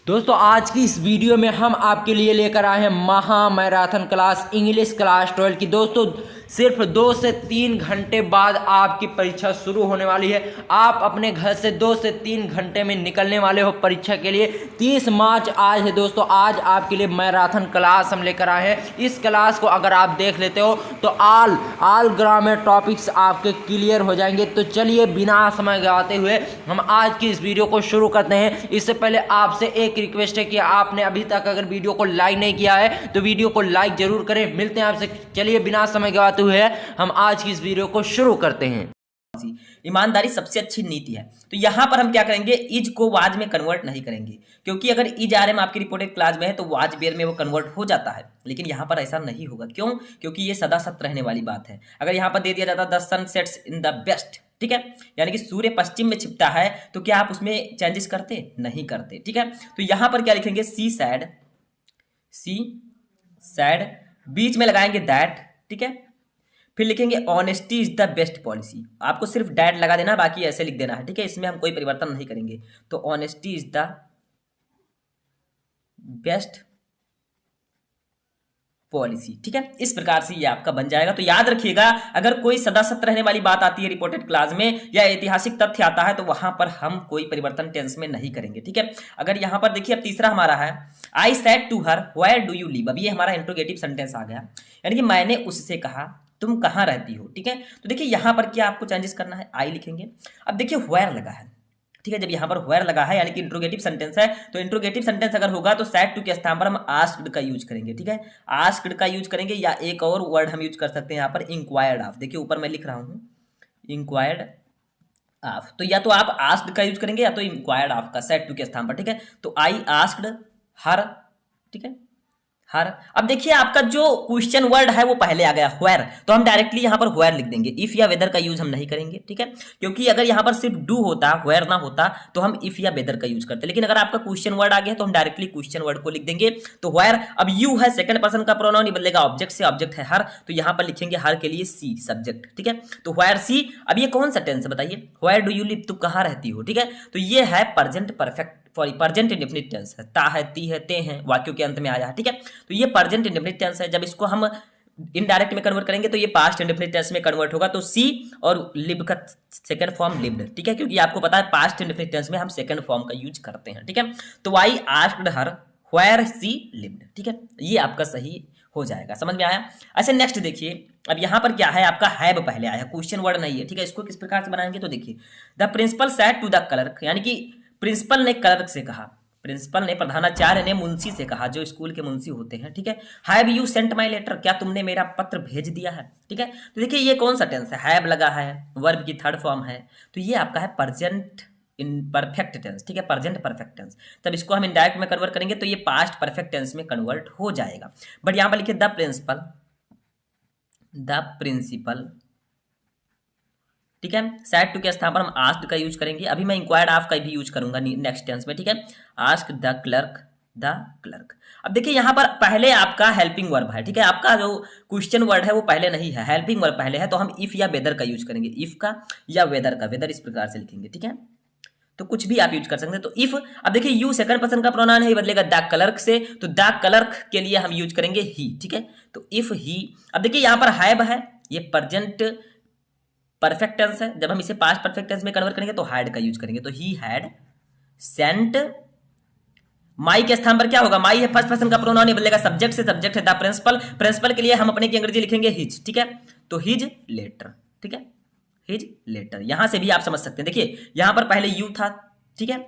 दोस्तों आज की इस वीडियो में हम आपके लिए लेकर आए हैं महा मैराथन क्लास इंग्लिश क्लास 12 की। दोस्तों सिर्फ 2 से 3 घंटे बाद आपकी परीक्षा शुरू होने वाली है। आप अपने घर से 2 से 3 घंटे में निकलने वाले हो परीक्षा के लिए। 30 मार्च आज है दोस्तों। आज आपके लिए मैराथन क्लास हम लेकर आए हैं। इस क्लास को अगर आप देख लेते हो तो ऑल ग्रामर टॉपिक्स आपके क्लियर हो जाएंगे। तो चलिए बिना समय गवाते हुए हम आज की इस वीडियो को शुरू करते हैं। इससे पहले आपसे एक रिक्वेस्ट है कि आपने अभी तक अगर वीडियो को लाइक नहीं किया है तो वीडियो को लाइक जरूर करें। मिलते हैं आपसे। चलिए बिना समय गवाते हुए हम आज की इस वीडियो को शुरू करते हैं। ईमानदारी सबसे अच्छी नीति है। तो यहां पर हम क्या करेंगे, इज को वाज में कन्वर्ट नहीं करेंगे, क्योंकि अगर इज आर एम आपकी रिपोर्टेड क्लास में है तो वाज बेर में वो कन्वर्ट हो जाता है, लेकिन यहां पर ऐसा नहीं होगा। क्यों? क्योंकि ये सदा सत्य रहने वाली बात है। अगर यहां पर दे दिया जाता the sun sets in the west, ठीक है, यानी कि सूर्य पश्चिम में छिपता है, तो क्या आप उसमें चेंजेस करते? नहीं करते, ठीक है। तो यहां पर क्या लिखेंगे, सी सैड, बीच में लगाएंगे दैट, ठीक है, फिर लिखेंगे honesty is the best policy. आपको सिर्फ डैट लगा देना, बाकी ऐसे लिख देना है, ठीक है, इसमें हम कोई परिवर्तन नहीं करेंगे। तो honesty is the best policy, ठीक है, इस प्रकार से ये आपका बन जाएगा। तो याद रखिएगा, अगर कोई सदा सत्य रहने वाली बात आती है रिपोर्टेड क्लास में या ऐतिहासिक तथ्य आता है तो वहां पर हम कोई परिवर्तन टेंस में नहीं करेंगे, ठीक है। अगर यहां पर देखिए, अब तीसरा हमारा है I said to her where do you live. अब ये हमारा इंट्रोगेटिव सेंटेंस आ गया, यानी कि मैंने उससे कहा तुम कहां रहती हो, ठीक है। तो देखिए यहां पर क्या आपको चेंजेस करना है, आई लिखेंगे। अब देखिए वेयर लगा है, ठीक है, जब यहां पर वेयर लगा है यानी कि इंट्रोगेटिव सेंटेंस है, तो इंट्रोगेटिव सेंटेंस अगर होगा तो सैड टू के स्थान पर हम आस्क्ड का यूज करेंगे, ठीक है, आस्क्ड का यूज करेंगे, या एक और वर्ड हम यूज कर सकते हैं यहां पर इंक्वायर्ड ऑफ। देखिए ऊपर मैं लिख रहा हूं इंक्वायर्ड ऑफ, तो या तो आप आस्क्ड का यूज करेंगे या तो इंक्वायर्ड ऑफ का सैड टू के स्थान पर, ठीक है। तो आई आस्क्ड हर, ठीक है, हर। अब देखिए आपका जो क्वेश्चन वर्ड है वो पहले आ गया वेयर, तो हम डायरेक्टली यहां पर वेयर लिख देंगे। इफ या वेदर का यूज हम नहीं करेंगे, ठीक है, क्योंकि अगर यहां पर सिर्फ डू होता, वेयर ना होता, तो हम इफ या वेदर का यूज करते। लेकिन अगर आपका क्वेश्चन वर्ड आ गया तो हम डायरेक्टली क्वेश्चन वर्ड को लिख देंगे। तो वेयर, अब यू है सेकंड पर्सन का प्रोनाउन, बदलेगा ऑब्जेक्ट से, ऑब्जेक्ट है हर, तो यहां पर लिखेंगे हर के लिए सी सब्जेक्ट, ठीक है। तो वेयर सी। अब ये कौन सा टेंस है बताइए, वेयर डू यू लिव, तुम कहां रहती हो, ठीक है। तो ये है present perfect, present indefinite tense है, ता है, ती है, ते हैं, वाक्यों के अंत में आया है, ठीक है। तो ये प्रेजेंट इंडेफिनिट टेंस है। जब इसको हम इनडायरेक्ट में कन्वर्ट करेंगे तो ये पास्ट इंडेफिनिट टेंस में कन्वर्ट होगा। तो सी और लिव का सेकंड फॉर्म लिव्ड, ठीक है, क्योंकि आपको पता है पास्ट इंडेफिनिट टेंस में हम सेकंड फॉर्म का यूज करते हैं, ठीक है। तो I asked her where she lived, ठीक है, ये आपका सही हो जाएगा। समझ में आया? ऐसे नेक्स्ट देखिए, अब यहां पर क्या है, आपका हैव पहले आया है, क्वेश्चन वर्ड नहीं है, ठीक है। इसको किस प्रकार से बनाएंगे, तो देखिए the principal said to the clerk, यानी कि प्रिंसिपल ने क्लर्क से कहा, प्रिंसिपल ने, प्रधानाचार्य ने मुंशी से कहा, जो स्कूल के मुंशी होते हैं, ठीक है। Have you sent my letter, क्या तुमने मेरा पत्र भेज दिया है, ठीक है। तो देखिए ये कौन सा टेंस है, हैव लगा है, वर्ब की थर्ड फॉर्म है, तो ये आपका है प्रेजेंट इन परफेक्ट टेंस, ठीक है, प्रेजेंट परफेक्ट टेंस। तब इसको हम इनडायरेक्ट में कन्वर्ट करेंगे तो ये पास्ट परफेक्ट टेंस में कन्वर्ट हो जाएगा। बट यहां पर लिखिए द प्रिंसिपल, ठीक है, सैड टू के स्थान पर हम आस्क्ड का यूज करेंगे। अभी मैं इंक्वायर्ड ऑफ का भी यूज करूंगा नेक्स्ट टेंस में, ठीक है। Ask the clerk. अब देखिए यहां पर पहले आपका हेल्पिंग वर्ब है, ठीक है, आपका जो क्वेश्चन वर्ड है वो पहले नहीं है, हेल्पिंग वर्ब पहले है, तो हम इफ या वेदर का यूज करेंगे, इफ का या वेदर का, वेदर इस प्रकार से लिखेंगे, ठीक है। तो कुछ भी आप यूज कर सकते हैं। तो इफ, अब देखिए यू सेकंड पर्सन का प्रोनाउन है, बदलेगा द क्लर्क से, तो द क्लर्क के लिए हम यूज करेंगे ही, ठीक है। तो इफ ही, अब देखिए यहां पर हैव है, ये प्रेजेंट परफेक्ट टेंस है, जब हम इसे पास्ट परफेक्ट टेंस में कन्वर्ट करेंगे तो हैड का यूज करेंगे। तो ही हैड सेंट, माई के स्थान पर क्या होगा, माई है फर्स्ट पर्सन का प्रोनाउन, ये बदलेगा सब्जेक्ट से, सब्जेक्ट है द प्रिंसिपल, प्रिंसिपल के लिए हम अपने की अंग्रेजी लिखेंगे हिज, ठीक है। तो हिज लेटर, ठीक है, हिज लेटर, यहां से भी आप समझ सकते हैं। देखिए यहां पर पहले यू था, ठीक है,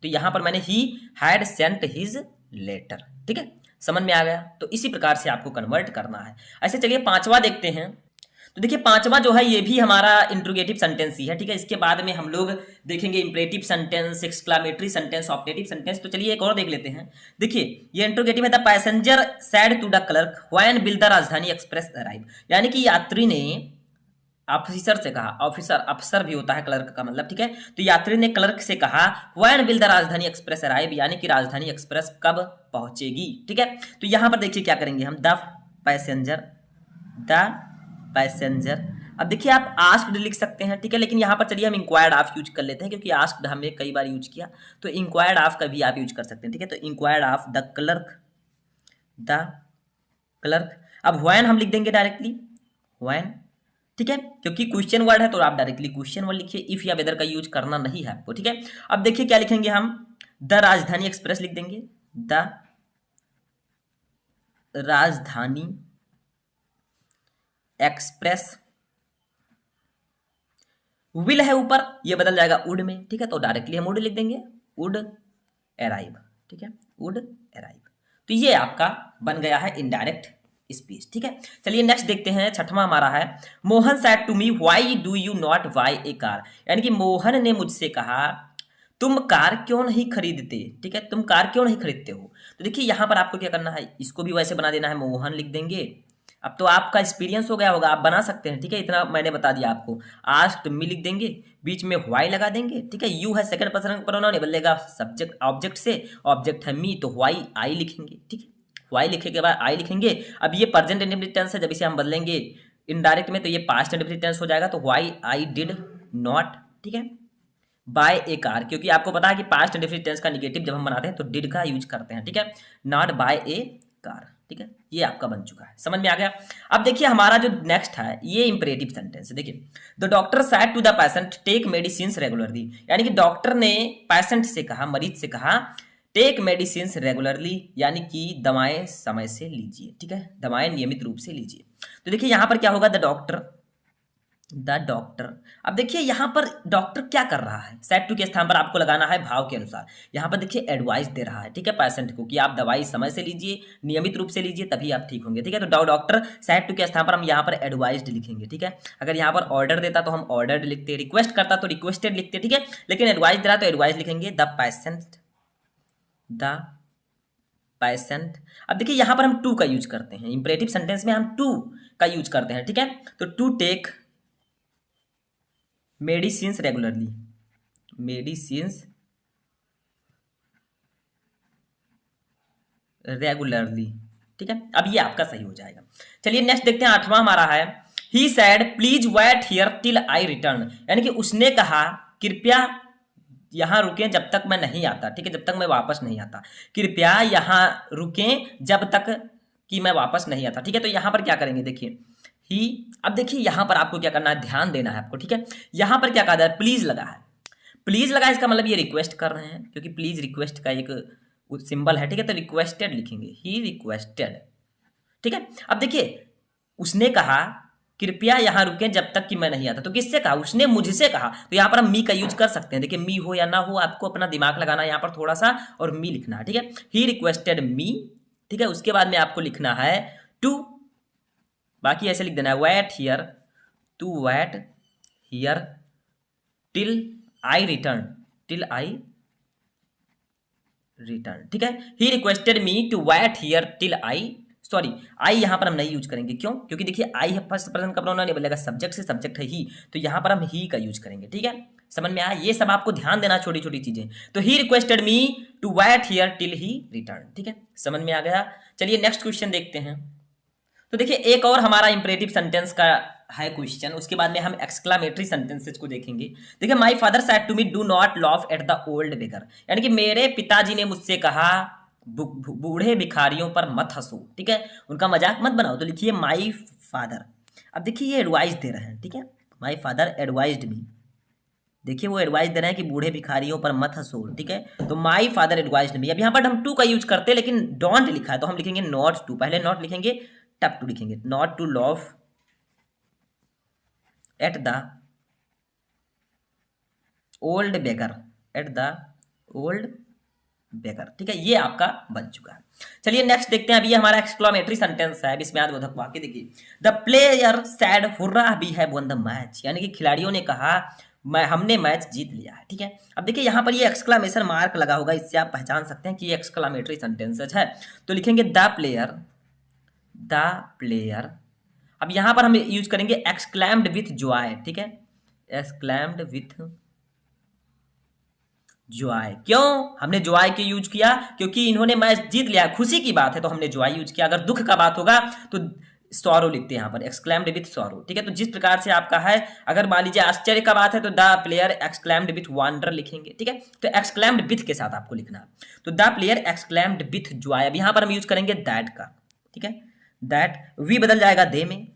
तो यहां पर मैंने he had sent his letter, ठीक है, समझ में आ गया। तो इसी प्रकार से आपको कन्वर्ट करना है। ऐसे चलिए पांचवा देखते हैं। तो देखिए पांचवा जो है ये भी हमारा इंट्रोगेटिव सेंटेंस ही है, ठीक है। इसके बाद में हम लोग देखेंगे imperative sentence, exclamatory sentence, optative sentence. तो चलिए एक और देख लेते हैं। देखिए ये इंट्रोगेटिव है, the passenger said to the clerk when will the Rajdhani express arrive, यानी कि यात्री ने ऑफिसर से कहा, ऑफिसर अफसर भी होता है क्लर्क का मतलब, ठीक है। तो यात्री ने क्लर्क से कहा when will the Rajdhani express arrive, यानी कि राजधानी एक्सप्रेस कब पहुंचेगी, ठीक है। तो यहां पर देखिए क्या करेंगे हम, द पैसेंजर अब देखिए आप आस्क्ड लिख सकते हैं, ठीक है, लेकिन यहाँ पर चलिए हम इंक्वायर्ड ऑफ यूज कर लेते हैं क्योंकि आस्क्ड हमने कई बार यूज किया, तो इंक्वायर्ड ऑफ का भी आप यूज कर सकते हैं, ठीक है। तो इंक्वायर्ड ऑफ द क्लर्क। अब व्हेन हम लिख देंगे डायरेक्टली व्हेन, ठीक है, क्योंकि क्वेश्चन वर्ड है तो आप डायरेक्टली क्वेश्चन वर्ड लिखिए, इफ या वेदर का यूज करना नहीं है आपको, ठीक है। अब देखिए क्या लिखेंगे हम, द राजधानी एक्सप्रेस लिख देंगे, द राजधानी एक्सप्रेस, विल है ऊपर, ये बदल जाएगा वुड में, ठीक है, तो डायरेक्टली हम वुड लिख देंगे, वुड अराइव, ठीक है, वुड अराइव। तो ये आपका बन गया है इनडायरेक्ट स्पीच, ठीक है। चलिए नेक्स्ट देखते हैं, छठवां हमारा है, Mohan said to me why do you not buy a car, यानी कि मोहन ने मुझसे कहा तुम कार क्यों नहीं खरीदते, ठीक है, तुम कार क्यों नहीं खरीदते हो। तो देखिए यहाँ पर आपको क्या करना है, इसको भी वैसे बना देना है, मोहन लिख देंगे। अब तो आपका एक्सपीरियंस हो गया होगा, आप बना सकते हैं, ठीक है, इतना मैंने बता दिया आपको। आस्क्ड मी लिख देंगे, बीच में व्हाई लगा देंगे, ठीक है, यू है सेकंड पर्सन प्रोनाउन, ये बदलेगा सब्जेक्ट ऑब्जेक्ट से, ऑब्जेक्ट है मी, तो व्हाई आई लिखेंगे, ठीक है, व्हाई लिखे के बाद आई लिखेंगे। अब ये प्रेजेंट इंडेफिनिट टेंस है, जब इसे हम बदलेंगे इनडायरेक्ट में तो ये पास्ट इंडेफिनिट टेंस हो जाएगा, तो व्हाई आई डिड नॉट, ठीक है, बाय ए कार, क्योंकि आपको पता है कि पास्ट इंडेफिनिट टेंस का निगेटिव जब हम बनाते हैं तो डिड का यूज करते हैं, ठीक है, नॉट बाय ए कार, ठीक है, ये आपका बन चुका है, समझ में आ गया। अब देखिए हमारा जो नेक्स्ट है ये इंपरेटिव सेंटेंस है, देखिए the doctor said to the patient take medicine regularly, यानी कि डॉक्टर ने पेशेंट से कहा, मरीज से कहा टेक मेडिसिन रेगुलरली, यानी कि दवाएं समय से लीजिए, ठीक है, दवाएं नियमित रूप से लीजिए। तो देखिए यहाँ पर क्या होगा, द डॉक्टर। अब देखिए यहाँ पर डॉक्टर क्या कर रहा है, सेड टू के स्थान पर आपको लगाना है भाव के अनुसार। यहाँ पर देखिए एडवाइस दे रहा है, ठीक है, पेशेंट को कि आप दवाई समय से लीजिए, नियमित रूप से लीजिए, तभी आप ठीक होंगे, ठीक है। तो डॉक्टर सेड टू के स्थान पर हम यहाँ पर एडवाइस्ड लिखेंगे, ठीक है। अगर यहाँ पर ऑर्डर देता तो हम ऑर्डर्ड लिखते, रिक्वेस्ट करता तो रिक्वेस्टेड लिखते, ठीक है, लेकिन एडवाइस दे रहा तो एडवाइस लिखेंगे, द पेशेंट। अब देखिए यहाँ पर हम टू का यूज करते हैं, इंपरेटिव सेंटेंस में हम टू का यूज करते हैं, ठीक है। तो टू टेक मेडिसिन्स रेगुलरली, ठीक है, अब ये आपका सही हो जाएगा। चलिए नेक्स्ट देखते हैं, आठवां हमारा है, he said please wait here till I return, यानी कि उसने कहा कृपया यहां रुकें जब तक मैं नहीं आता, ठीक है, जब तक मैं वापस नहीं आता, कृपया यहां रुकें जब तक कि मैं वापस नहीं आता, ठीक है। तो यहां पर क्या करेंगे, देखिए ही, अब देखिए यहां पर आपको क्या करना है, ध्यान देना है आपको, ठीक है। यहां पर क्या कहा जाए, प्लीज लगा है, प्लीज लगा है, इसका मतलब ये रिक्वेस्ट कर रहे हैं, क्योंकि प्लीज रिक्वेस्ट का एक सिंबल है, ठीक है, तो रिक्वेस्टेड लिखेंगे, ही रिक्वेस्टेड, ठीक है। अब देखिए उसने कहा कृपया यहां रुकें जब तक कि मैं नहीं आता, तो किससे कहा, उसने मुझसे कहा, तो यहां पर हम मी का यूज कर सकते हैं, देखिए मी हो या ना हो आपको अपना दिमाग लगाना है यहाँ पर थोड़ा सा, और मी लिखना है, ठीक है, ही रिक्वेस्टेड मी, ठीक है। उसके बाद में आपको लिखना है टू, बाकी ऐसे लिख देना है wait here, to wait here till I return, ठीक है। He requested me to wait here till I, sorry I यहां पर हम नहीं यूज करेंगे, क्यों, क्योंकि देखिए आई है फर्स्ट पर्सन का प्रोनाउन, नहीं बोलेगा सब्जेक्ट से, सब्जेक्ट है ही, तो यहां पर हम ही का यूज करेंगे, ठीक है, समझ में आया। ये सब आपको ध्यान देना, छोटी छोटी चीजें। तो he requested me to wait here till he return, ठीक है, समझ में आ गया। चलिए नेक्स्ट क्वेश्चन देखते हैं। तो देखिए एक और हमारा इंपरेटिव सेंटेंस का है क्वेश्चन, उसके बाद में हम एक्सक्लामेटरी सेंटेंसेस को देखेंगे। देखिए my father said to me do not laugh at the old beggar, यानी कि मेरे पिताजी ने मुझसे कहा बूढ़े भिखारियों पर मत हंसो, ठीक है, उनका मजाक मत बनाओ। तो लिखिए माय फादर, अब देखिए ये एडवाइस दे रहे हैं, ठीक है, माय फादर एडवाइज्ड मी, देखिए वो एडवाइस दे रहे हैं कि बूढ़े भिखारियों पर मत हंसो, ठीक है, तो माय फादर एडवाइज्ड मी। अब यहाँ पर हम टू का यूज करते हैं, लेकिन डोंट लिखा है तो हम लिखेंगे नॉट टू, पहले नॉट लिखेंगे तब टू लिखेंगे, not to laugh at the old beggar, ठीक है, ये आपका बन चुका है। चलिए नेक्स्ट देखते हैं, अभी ये हमारा एक्सक्लामेटरी सेंटेंस है, इसमें बोधक वाक्य देखिए, the player said hurrah we have won the match, यानी कि खिलाड़ियों ने कहा हमने मैच जीत लिया है, ठीक है। अब देखिए यहाँ पर ये एक्सक्लामेशन मार्क लगा होगा, इससे आप पहचान सकते हैं कि ये एक्सक्लामेटरी सेंटेंस है। तो लिखेंगे द प्लेयर, अब यहां पर हम यूज करेंगे एक्सक्लैम्ड विथ जॉय, ठीक है, एक्सक्लैम्ड विथ जॉय, क्यों हमने जॉय के यूज किया, क्योंकि इन्होंने मैच जीत लिया, खुशी की बात है तो हमने जॉय यूज किया। अगर दुख का बात होगा तो सॉरो लिखते हैं यहाँ पर, एक्सक्लेम्ड विथ सॉरो, ठीक है। तो जिस प्रकार से आपका है, अगर मान लीजिए आश्चर्य का बात है तो the player exclaimed with wonder लिखेंगे, ठीक है। तो एक्सक्लेम्ड विथ के साथ आपको लिखना है, तो the player exclaimed with Joy. अब यहाँ पर हम यूज करेंगे दैट का, ठीक है। दैट, वी बदल जाएगा दे में,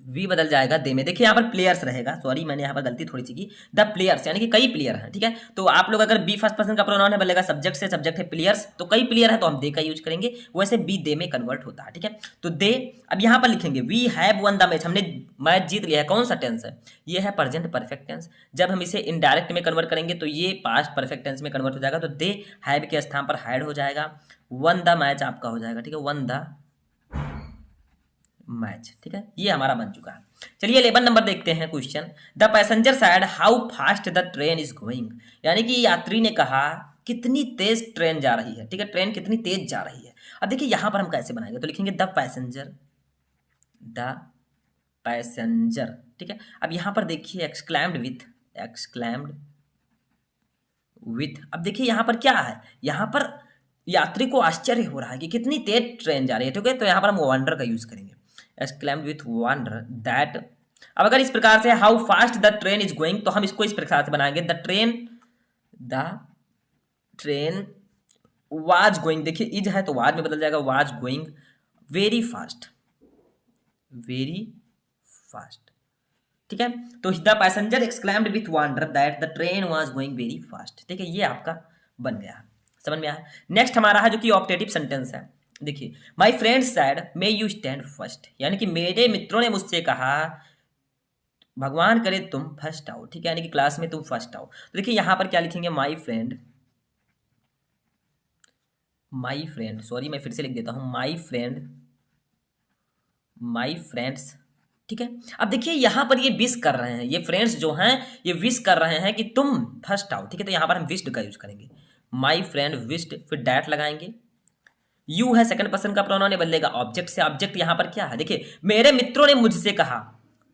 वी बदल जाएगा दे में। देखिए यहाँ पर प्लेयर्स रहेगा, सॉरी मैंने यहाँ पर गलती थोड़ी सी की, द प्लेयर्स यानी कि कई प्लेयर हैं, ठीक है। तो आप लोग अगर बी फर्स्ट पर्सन का प्रोनाउन है बदलेगा सब्जेक्ट से, सब्जेक्ट है प्लेयर्स, तो कई प्लेयर है तो हम दे का यूज करेंगे, वैसे बी दे में कन्वर्ट होता है, ठीक है। तो दे, अब यहाँ पर लिखेंगे we have won the match, हमने मैच जीत लिया है। कौन सा टेंस है, ये है प्रेजेंट परफेक्ट टेंस। जब हम इसे इनडायरेक्ट में कन्वर्ट करेंगे तो ये पास्ट परफेक्ट टेंस में कन्वर्ट हो जाएगा, तो दे हैव के स्थान पर हैड हो जाएगा, वन द मैच आपका हो जाएगा, ठीक है, वन द मैच, ठीक है। ये हमारा बन चुका है। चलिए 11 नंबर देखते हैं question. The passenger sad how fast the train is going, यानी कि यात्री ने कहा कितनी तेज ट्रेन जा रही है, ठीक है, ट्रेन कितनी तेज जा रही है। अब देखिए यहां पर हम कैसे बनाएंगे, तो लिखेंगे द पैसेंजर, द पैसेंजर, ठीक है। अब यहां पर देखिए एक्सक्लेम्ड विथ, एक्सक्लेम्ड विथ। अब देखिए यहां पर क्या है, यहां पर यात्री को आश्चर्य हो रहा है कि कितनी तेज ट्रेन जा रही है, ठीक है। तो यहां पर हम वंडर का यूज करेंगे, एक्सक्लेम्ड विथ वंडर दैट। अब अगर इस प्रकार से how fast the train is going, तो हम इसको इस प्रकार से बनाएंगे, द ट्रेन वाज गोइंग, देखिए इज है तो वाज में बदल जाएगा, was going very fast, very fast, ठीक है। तो the passenger exclaimed with wonder that the train was going very fast, ठीक है। ये आपका बन गया, समझ में आया। नेक्स्ट हमारा है जो कि ऑप्टेटिव सेंटेंस है। देखिए my friend sad may you stand first, यानी कि मेरे मित्रों ने मुझसे कहा भगवान करे तुम फर्स्ट आओ, ठीक है, यानी कि क्लास में तुम फर्स्ट आओ। तो देखिए यहां पर क्या लिखेंगे, my friend, my friend, sorry मैं फिर से लिख देता हूं, माई फ्रेंड, माई फ्रेंड्स, ठीक है। अब देखिए यहां पर ये विश कर रहे हैं, ये फ्रेंड्स जो हैं ये विश कर रहे हैं कि तुम फर्स्ट आओ, ठीक है। तो यहां पर हम विश्ड का यूज करेंगे, माई फ्रेंड विश्ड, फिर डैट लगाएंगे। यू है सेकंड पर्सन का प्रोनाउन, बदलेगा ऑब्जेक्ट से। ऑब्जेक्ट यहां पर क्या है, देखिए मेरे मित्रों ने मुझसे कहा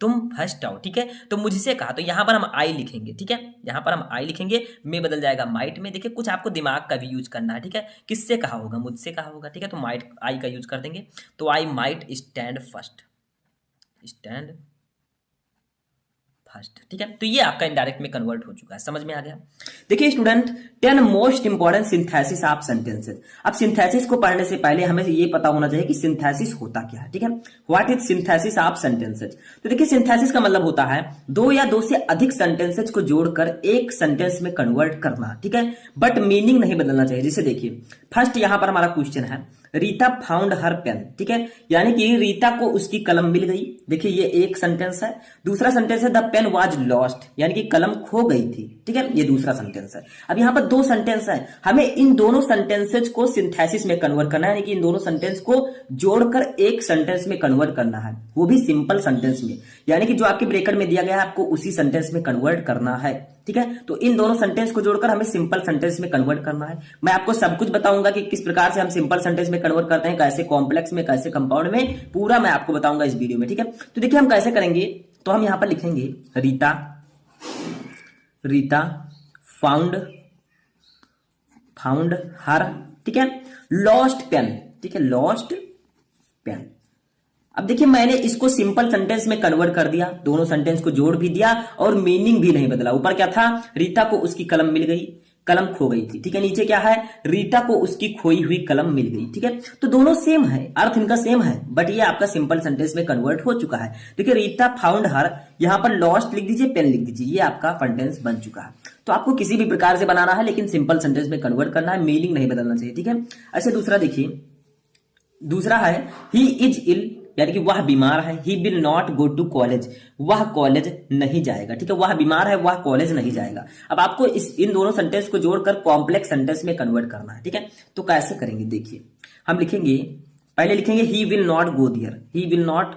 तुम फर्स्ट आओ, ठीक है। तो मुझसे कहा, तो यहां पर हम आई लिखेंगे, ठीक है, यहां पर हम आई लिखेंगे, में बदल जाएगा माइट में। देखिए कुछ आपको दिमाग का भी यूज करना है, ठीक है, किससे कहा होगा, मुझसे कहा होगा, ठीक है। तो माइट आई का यूज कर देंगे, तो I might stand first, stand first, ठीक है। तो ये आपका इनडायरेक्ट में कन्वर्ट हो चुका है, समझ में आ गया। देखिए student, 10 most important synthesis of sentences. अब सिंथेसिस को पढ़ने से पहले हमें ये पता होना चाहिए कि सिंथेसिस होता क्या है, ठीक है। What is synthesis of sentences. तो देखिए सिंथेसिस का मतलब होता है दो या दो से अधिक सेंटेंसेस को जोड़कर एक सेंटेंस में कन्वर्ट करना, ठीक है, बट मीनिंग नहीं बदलना चाहिए। जैसे देखिए फर्स्ट यहां पर हमारा क्वेश्चन है, रीता फाउंड हर पेन, ठीक है, यानी कि रीता को उसकी कलम मिल गई। देखिए ये एक सेंटेंस है। दूसरा सेंटेंस है द पेन वाज लॉस्ट, यानी कि कलम खो गई थी, ठीक है, ये दूसरा सेंटेंस है। अब यहां पर दो सेंटेंस है, हमें इन दोनों सेंटेंसेस को सिंथेसिस में कन्वर्ट करना है, यानी कि इन दोनों सेंटेंस को जोड़कर एक सेंटेंस में कन्वर्ट करना है, वो भी सिंपल सेंटेंस में, यानी कि जो आपके ब्रैकेट में दिया गया है आपको उसी सेंटेंस में कन्वर्ट करना है, ठीक है। तो इन दोनों सेंटेंस को जोड़कर हमें सिंपल सेंटेंस में कन्वर्ट करना है। मैं आपको सब कुछ बताऊंगा कि किस प्रकार से हम सिंपल सेंटेंस में कन्वर्ट करते हैं, कैसे कॉम्प्लेक्स में, कैसे कंपाउंड में, पूरा मैं आपको बताऊंगा इस वीडियो में, ठीक है। तो देखिए हम कैसे करेंगे, तो हम यहां पर लिखेंगे Rita, Rita found, found her, ठीक है, लॉस्ट पेन, ठीक है, लॉस्ट पेन। अब देखिए मैंने इसको सिंपल सेंटेंस में कन्वर्ट कर दिया, दोनों सेंटेंस को जोड़ भी दिया और मीनिंग भी नहीं बदला। ऊपर क्या था, रीता को उसकी कलम मिल गई, कलम खो गई थी, ठीक है। नीचे क्या है, रीता को उसकी खोई हुई कलम मिल गई, ठीक है। तो दोनों सेम है, अर्थ इनका सेम है, बट ये आपका सिंपल सेंटेंस में कन्वर्ट हो चुका है। देखिए रीता फाउंड हर, यहां पर लॉस्ट लिख दीजिए, पेन लिख दीजिए, ये आपका सेंटेंस बन चुका है। तो आपको किसी भी प्रकार से बनाना है, लेकिन सिंपल सेंटेंस में कन्वर्ट करना है, मीनिंग नहीं बदलना चाहिए, ठीक है। अच्छा दूसरा देखिए, दूसरा है ही इज इल, यानी कि वह बीमार है, he will not go to college, वह कॉलेज नहीं जाएगा, ठीक है, वह बीमार है, वह कॉलेज नहीं जाएगा। अब आपको इन दोनों सेंटेंस को जोड़कर कॉम्प्लेक्स सेंटेंस में कन्वर्ट करना है, ठीक है। तो कैसे करेंगे, देखिए हम लिखेंगे, पहले लिखेंगे he will not go there, he will not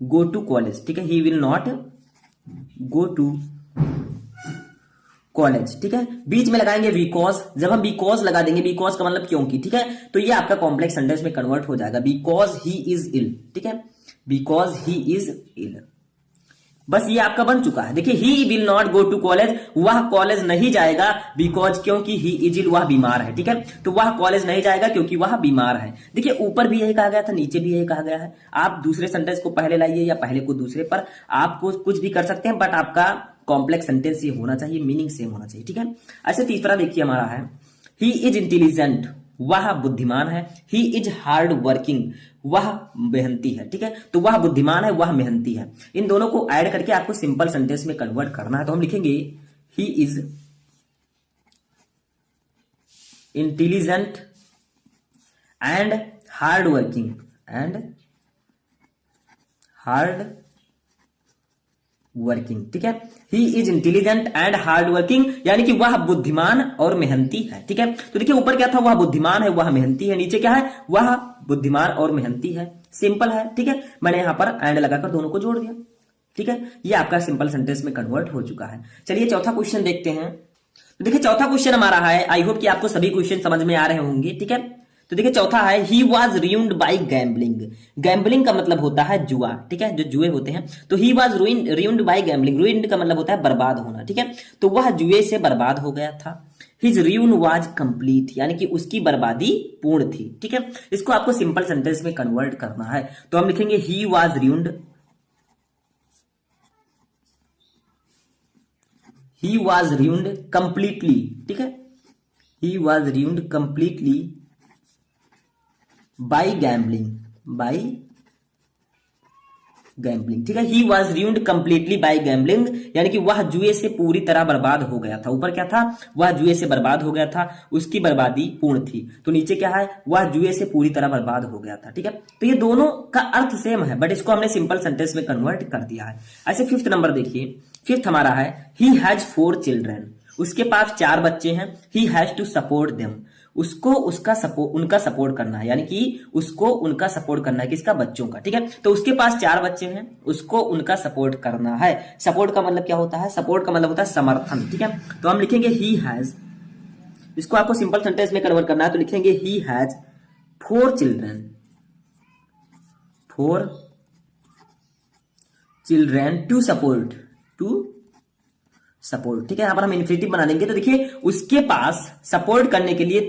go to college, ठीक है, he will not go to college, ठीक है। बीच में लगाएंगे बिकॉज, जब हम बिकॉज लगा देंगे, बिकॉज का मतलब क्योंकि, ठीक है, तो ये आपका कॉम्प्लेक्स सेंटेंस में कन्वर्ट हो जाएगा, बिकॉज ही इज इल, ठीक है, बिकॉज ही इज इल। बस ये आपका बन चुका है। देखिए he will not go to college, वह कॉलेज नहीं जाएगा, बिकॉज क्योंकि ही इज इल, वह बीमार है। ठीक है, तो वह कॉलेज नहीं जाएगा क्योंकि वह बीमार है। देखिए ऊपर भी यही कहा गया था, नीचे भी यही कहा गया है। आप दूसरे सेंटेंस को पहले लाइए या पहले को दूसरे पर, आपको कुछ भी कर सकते हैं, बट आपका कॉम्प्लेक्स सेंटेंस ये होना चाहिए, मीनिंग सेम होना चाहिए। ठीक है, ऐसे तीसरा देखिए हमारा है ही इज इंटेलिजेंट, वह बुद्धिमान है। ही इज हार्ड वर्किंग, वह मेहनती है। ठीक है, तो वह बुद्धिमान है, वह मेहनती है। इन दोनों को ऐड करके आपको सिंपल सेंटेंस में कन्वर्ट करना है। तो हम लिखेंगे he is intelligent and hard working, ठीक है, he is intelligent and hard working, यानी कि वह बुद्धिमान और मेहनती है। ठीक है, तो देखिए ऊपर क्या था, वह बुद्धिमान है, वह मेहनती है। नीचे क्या है, वह बुद्धिमान और मेहनती है। सिंपल है। ठीक है, मैंने यहां पर एंड लगाकर दोनों को जोड़ दिया। ठीक है, ये आपका सिंपल सेंटेंस में कन्वर्ट हो चुका है। चलिए चौथा क्वेश्चन देखते हैं। तो देखिए चौथा क्वेश्चन हमारा है, आई होप कि आपको सभी क्वेश्चन समझ में आ रहे होंगे। ठीक है, तो देखिए चौथा है he was ruined by gambling. Gambling का मतलब होता है जुआ। ठीक है, जो जुए होते हैं। तो he was ruined by gambling, ruined का मतलब होता है बर्बाद होना। ठीक है, तो वह जुए से बर्बाद हो गया था। हिज ruin was complete, यानी कि उसकी बर्बादी पूर्ण थी। ठीक है, इसको आपको सिंपल सेंटेंस में कन्वर्ट करना है। तो हम लिखेंगे he was ruined, he was ruined completely। ठीक है, he was ruined completely by gambling, ठीक है, he was ruined completely by gambling, यानी कि वह जुए से पूरी तरह बर्बाद हो गया था। ऊपर क्या था, वह जुए से बर्बाद हो गया था, उसकी बर्बादी पूर्ण थी। तो नीचे क्या है, वह जुए से पूरी तरह बर्बाद हो गया था। ठीक है, तो ये दोनों का अर्थ सेम है, बट इसको हमने सिंपल सेंटेंस में कन्वर्ट कर दिया है। ऐसे फिफ्थ नंबर देखिए, फिफ्थ हमारा है ही हैज 4 चिल्ड्रन, उसके पास 4 बच्चे हैं। He has to support them, उसको उनका सपोर्ट करना है, यानी कि उसको उनका सपोर्ट करना है, किसका, बच्चों का। ठीक है, तो उसके पास 4 बच्चे हैं, उसको उनका सपोर्ट करना है। सपोर्ट का मतलब क्या होता है, सपोर्ट का मतलब होता है समर्थन। ठीक है, तो हम लिखेंगे ही हैज, इसको आपको सिंपल सेंटेंस में कन्वर्ट करना है। तो लिखेंगे he has 4 children, 4 children to support, ठीक है, यहां पर हम इन्फिनिटिव बना देंगे। तो देखिए उसके पास सपोर्ट करने के लिए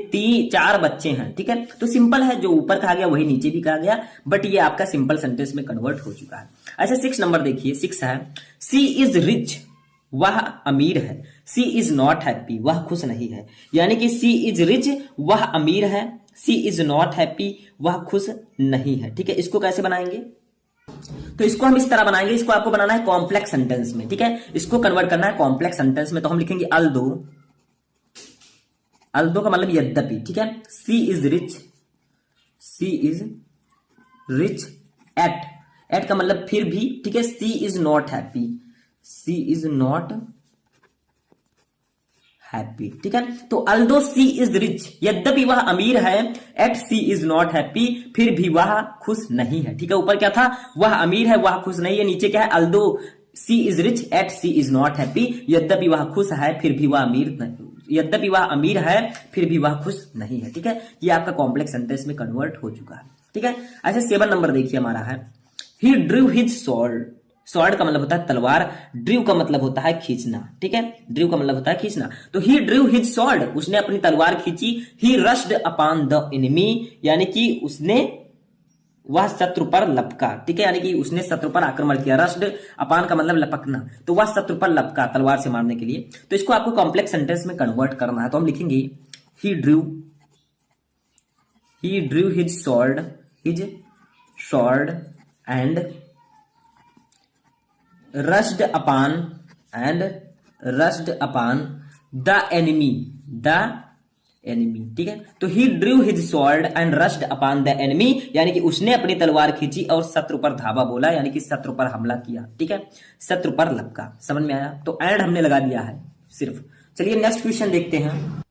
4 बच्चे हैं। ठीक है, तो सिंपल है, जो ऊपर कहा गया वही नीचे भी कहा गया, बट ये आपका सिंपल सेंटेंस में कन्वर्ट हो चुका है। ऐसे 6 नंबर देखिए, 6 है सी इज रिच, वह अमीर है। सी इज नॉट हैप्पी, वह खुश नहीं है। यानी कि सी इज रिच, वह अमीर है। सी इज नॉट हैप्पी, वह खुश नहीं है। ठीक है, इसको कैसे बनाएंगे, तो इसको हम इस तरह बनाएंगे, इसको आपको बनाना है कॉम्प्लेक्स सेंटेंस में। ठीक है, इसको कन्वर्ट करना है कॉम्प्लेक्स सेंटेंस में। तो हम लिखेंगे अल्दो, का मतलब यद्यपि। ठीक है, सी इज रिच एट का मतलब फिर भी। ठीक है, सी इज नॉट हैप्पी, ठीक है, तो अल्दो सी इज रिच, यद्यपि वह अमीर है, yet she is not happy, फिर भी वह खुश नहीं है। ठीक है, ऊपर क्या था, वह अमीर है, वह खुश नहीं है। नीचे क्या है, although she is rich yet she is not happy, यद्यपि वह खुश है फिर भी वह अमीर है फिर भी वह खुश नहीं है। ठीक है, ये आपका कॉम्प्लेक्स सेंटेंस में कन्वर्ट हो चुका है। ठीक है, ऐसे 7 नंबर देखिए हमारा है ही ड्रू हिज स्वॉर्ड। स्वॉर्ड का मतलब होता है तलवार, ड्रीव का मतलब होता है खींचना। ठीक है, ड्रीव का मतलब होता है खींचना। तो ही ड्रीव हिज स्वॉर्ड, उसने अपनी तलवार खींची। He rushed upon the enemy, यानी कि उसने वह शत्रु पर लपका। ठीक है, यानी कि उसने शत्रु पर आक्रमण किया। रश्ड अपॉन का मतलब लपकना, तो वह शत्रु पर लपका तलवार से मारने के लिए। तो इसको आपको कॉम्प्लेक्स सेंटेंस में कन्वर्ट करना है। तो हम लिखेंगे he drew his sword and rushed upon the enemy, ठीक है, तो he drew his sword and rushed upon the enemy, यानी कि उसने अपनी तलवार खींची और शत्रु पर धावा बोला, यानी कि शत्रु पर हमला किया। ठीक है, शत्रु पर लपका। समझ में आया, तो एंड हमने लगा दिया है सिर्फ। चलिए नेक्स्ट क्वेश्चन देखते हैं।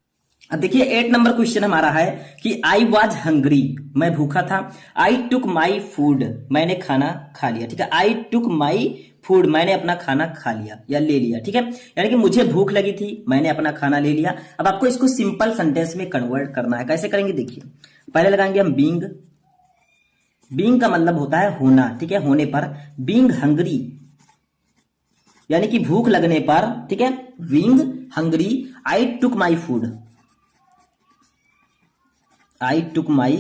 अब देखिए 8 नंबर क्वेश्चन हमारा है कि आई वॉज हंग्री, मैं भूखा था। आई टुक माई फूड, मैंने खाना खा लिया। ठीक है, आई टुक माई फूड, मैंने अपना खाना खा लिया या ले लिया। ठीक है, यानी कि मुझे भूख लगी थी, मैंने अपना खाना ले लिया। अब आपको इसको सिंपल सेंटेंस में कन्वर्ट करना है। कैसे करेंगे देखिए, पहले लगाएंगे हम बीइंग का मतलब होता है होना। ठीक है, होने पर। बीइंग हंग्री यानी कि भूख लगने पर, ठीक है, being hungry I took my food, I took my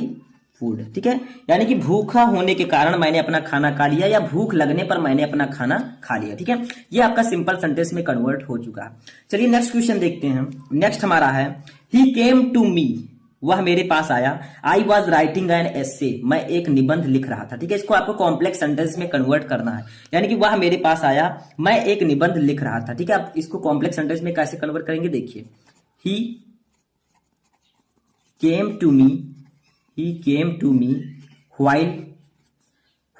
food, ठीक है, यानी कि भूखा होने के कारण मैंने अपना खाना खा लिया, या भूख लगने पर मैंने अपना खाना खा लिया, ठीक है। ये आपका सिंपल सेंटेंस में कन्वर्ट हो चुका है। चलिए नेक्स्ट क्वेश्चन देखते हैं। नेक्स्ट हमारा है ही केम टू मी, वह मेरे पास आया, आई वॉज राइटिंग एन एसे, मैं एक निबंध लिख रहा था, ठीक है। इसको आपको कॉम्प्लेक्स सेंटेंस में कन्वर्ट करना है, यानी कि वह मेरे पास आया, मैं एक निबंध लिख रहा था, ठीक है। आप इसको कॉम्प्लेक्स सेंटेंस में कैसे कन्वर्ट करेंगे देखिए, he came to me, he came to me while,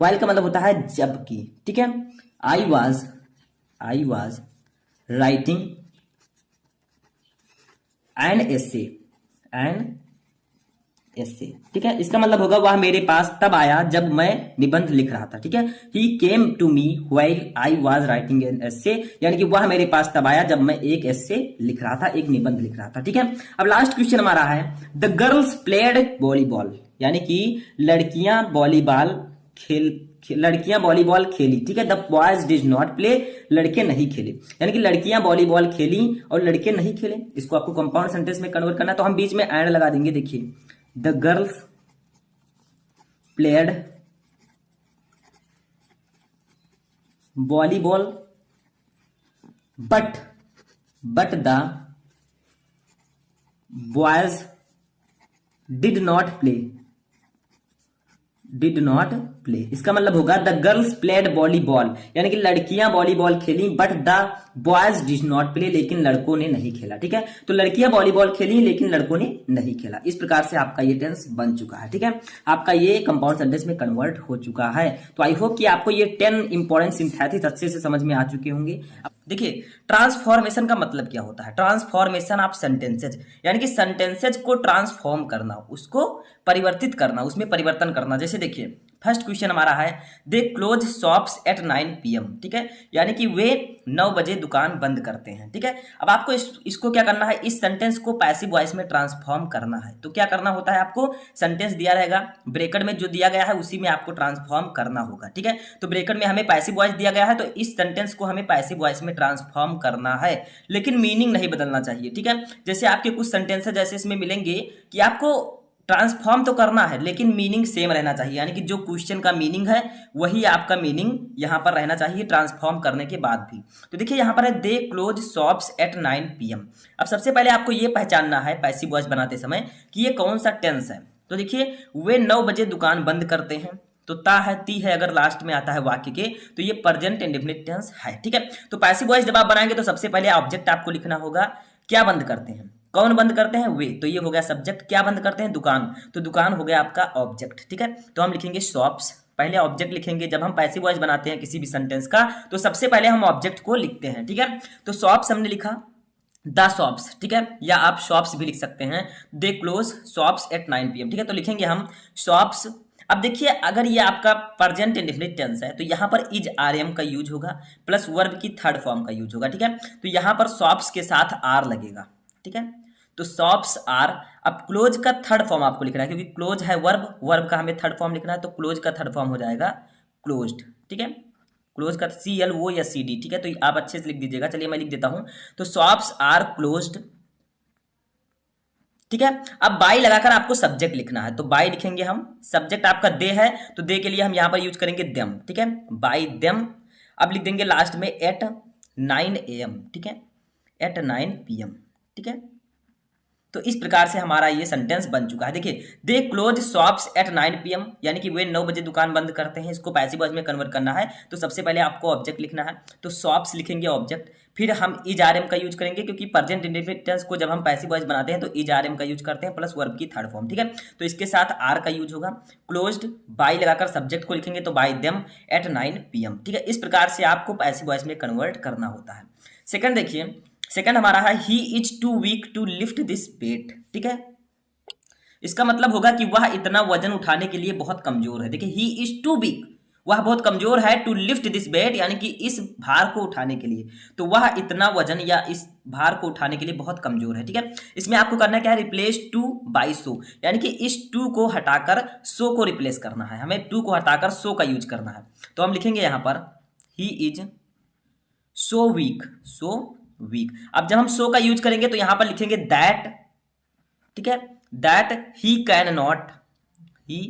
while का मतलब होता है जबकि, ठीक है। I was writing an essay, ठीक है। इसका मतलब होगा वह मेरे पास तब आया जब मैं निबंध लिख रहा था, ठीक है। He came to me while I was writing an essay, यानी कि वह मेरे पास तब आया जब मैं एक एसे लिख रहा था, एक निबंध लिख रहा था, ठीक है। अब लास्ट क्वेश्चन हमारा है द गर्ल्स प्लेड वॉलीबॉल, यानी कि लड़कियां वॉलीबॉल खेली, ठीक है। The boys did not play, लड़के नहीं खेले, यानी कि लड़कियां वॉलीबॉल खेली और लड़के नहीं खेले। इसको आपको कंपाउंड सेंटेंस में कन्वर्ट करना है, तो हम बीच में एंड लगा देंगे। देखिए the girls played volleyball but the boys did not play, इसका मतलब होगा द गर्ल्स प्लेड वॉलीबॉल, यानी कि लड़कियां वॉलीबॉल खेली, but the boys did not play, लेकिन लड़कों ने नहीं खेला, ठीक है। तो लड़कियां वॉलीबॉल खेली लेकिन लड़कों ने नहीं खेला। इस प्रकार से आपका ये टेंस बन चुका है, ठीक है। आपका ये कंपाउंड सेंटेंस में कन्वर्ट हो चुका है। तो आई होप कि आपको ये 10 इंपॉर्टेंट सिंथेसिस अच्छे से समझ में आ चुके होंगे। देखिए ट्रांसफॉर्मेशन का मतलब क्या होता है, ट्रांसफॉर्मेशन ऑफ सेंटेंसेज, यानी कि सेंटेंसेज को ट्रांसफॉर्म करना, उसको परिवर्तित करना, उसमें परिवर्तन करना। जैसे देखिए फर्स्ट क्वेश्चन हमारा है they close shops at 9 PM, ठीक है, यानी कि वे 9 बजे दुकान बंद करते हैं, ठीक है। अब आपको इसको क्या करना है, इस सेंटेंस को पैसिव वॉइस में ट्रांसफॉर्म करना है। तो क्या करना होता है, आपको सेंटेंस दिया रहेगा, ब्रैकेट में जो दिया गया है उसी में आपको ट्रांसफॉर्म करना होगा, ठीक है। तो ब्रैकेट में हमें पैसिव वॉइस दिया गया है, तो इस सेंटेंस को हमें पैसिव वॉइस में ट्रांसफॉर्म करना है, लेकिन मीनिंग नहीं बदलना चाहिए, ठीक है। जैसे आपके कुछ सेंटेंसेस जैसे इसमें मिलेंगे कि आपको ट्रांसफॉर्म तो करना है लेकिन मीनिंग सेम रहना चाहिए, यानी कि जो क्वेश्चन का मीनिंग है वही आपका मीनिंग यहां पर रहना चाहिए ट्रांसफॉर्म करने के बाद भी। तो देखिए यहां पर है they close shops at 9 PM। अब सबसे पहले आपको ये पहचानना है पैसिव वॉइस बनाते समय कि ये कौन सा टेंस है। तो देखिए वे 9 बजे दुकान बंद करते हैं, तो ता है ती है अगर लास्ट में आता है वाक्य के, तो ये प्रेजेंट इंडेफिनिट टेंस है, ठीक है। तो पैसिव वॉइस जब आप बनाएंगे तो सबसे पहले ऑब्जेक्ट आपको लिखना होगा, क्या बंद करते हैं, कौन बंद करते हैं, वे, तो ये हो गया सब्जेक्ट, क्या बंद करते हैं, दुकान, तो दुकान हो गया आपका ऑब्जेक्ट, ठीक है। तो हम लिखेंगे शॉप्स, पहले ऑब्जेक्ट लिखेंगे। जब हम पैसिव वॉइस बनाते हैं किसी भी सेंटेंस का तो सबसे पहले हम ऑब्जेक्ट को लिखते हैं, ठीक है। तो शॉप्स हमने लिखा, द शॉप्स, ठीक है, या आप शॉप्स भी लिख सकते हैं, they close shops at 9 PM, ठीक है। तो लिखेंगे हम शॉप्स। अब देखिए अगर ये आपका प्रेजेंट इंडेफिनिट टेंस है तो यहाँ पर इज आरएम का यूज होगा प्लस वर्ब की थर्ड फॉर्म का यूज होगा, ठीक है। तो यहाँ पर शॉप्स के साथ आर लगेगा, ठीक है। तो शॉप्स आर, अब क्लोज का थर्ड फॉर्म आपको लिखना है क्योंकि क्लोज है वर्ब, वर्ब का हमें थर्ड फॉर्म लिखना है, तो क्लोज का थर्ड फॉर्म हो जाएगा क्लोज्ड, ठीक है। क्लोज का CLO या CD, ठीक है। तो आप अच्छे से लिख दीजिएगा, चलिए मैं लिख देता हूं। तो शॉप्स आर क्लोज्ड, ठीक है। अब बाई लगाकर आपको सब्जेक्ट लिखना है, तो बाई लिखेंगे हम, सब्जेक्ट आपका दे है तो दे के लिए हम यहां पर यूज करेंगे देम, ठीक है, बाई देम। अब लिख देंगे लास्ट में एट 9 AM, ठीक है, एट 9 PM, ठीक है। तो इस प्रकार से हमारा ये सेंटेंस बन चुका है। देखिए they close shops at 9 PM, यानी कि वे 9 बजे दुकान बंद करते हैं। इसको पैसिव वॉइस में कन्वर्ट करना है तो सबसे पहले आपको ऑब्जेक्ट लिखना है, तो शॉप्स लिखेंगे ऑब्जेक्ट, फिर हम इज आरएम का यूज करेंगे क्योंकि प्रेजेंट इंडेफिनिट टेंस को जब हम पैसिव वॉइस बनाते हैं तो इज आरएम का यूज करते हैं प्लस वर्ब की थर्ड फॉर्म, ठीक है। तो इसके साथ आर का यूज होगा, क्लोज्ड, बाई लगाकर सब्जेक्ट को लिखेंगे तो बाई देम एट 9 PM, ठीक है। इस प्रकार से आपको पैसिव वॉइस में कन्वर्ट करना होता है। सेकंड देखिए, सेकंड हमारा है he is too weak to lift this weight, ठीक है। इसका मतलब होगा कि वह इतना वजन उठाने के लिए बहुत कमजोर है। देखिए ही इज टू वीक, वह बहुत कमजोर है, टू लिफ्ट दिस वेट यानी कि इस भार को उठाने के लिए, तो वह इतना वजन या इस भार को उठाने के लिए बहुत कमजोर है, ठीक है। इसमें आपको करना क्या है, रिप्लेस टू बाई सो, यानी कि इस टू को हटाकर सो को रिप्लेस करना है, हमें टू को हटाकर सो का यूज करना है। तो हम लिखेंगे यहां पर ही is so week, so weak. अब जब हम सो का यूज करेंगे तो यहां पर लिखेंगे दैट, ठीक है, that he can not, he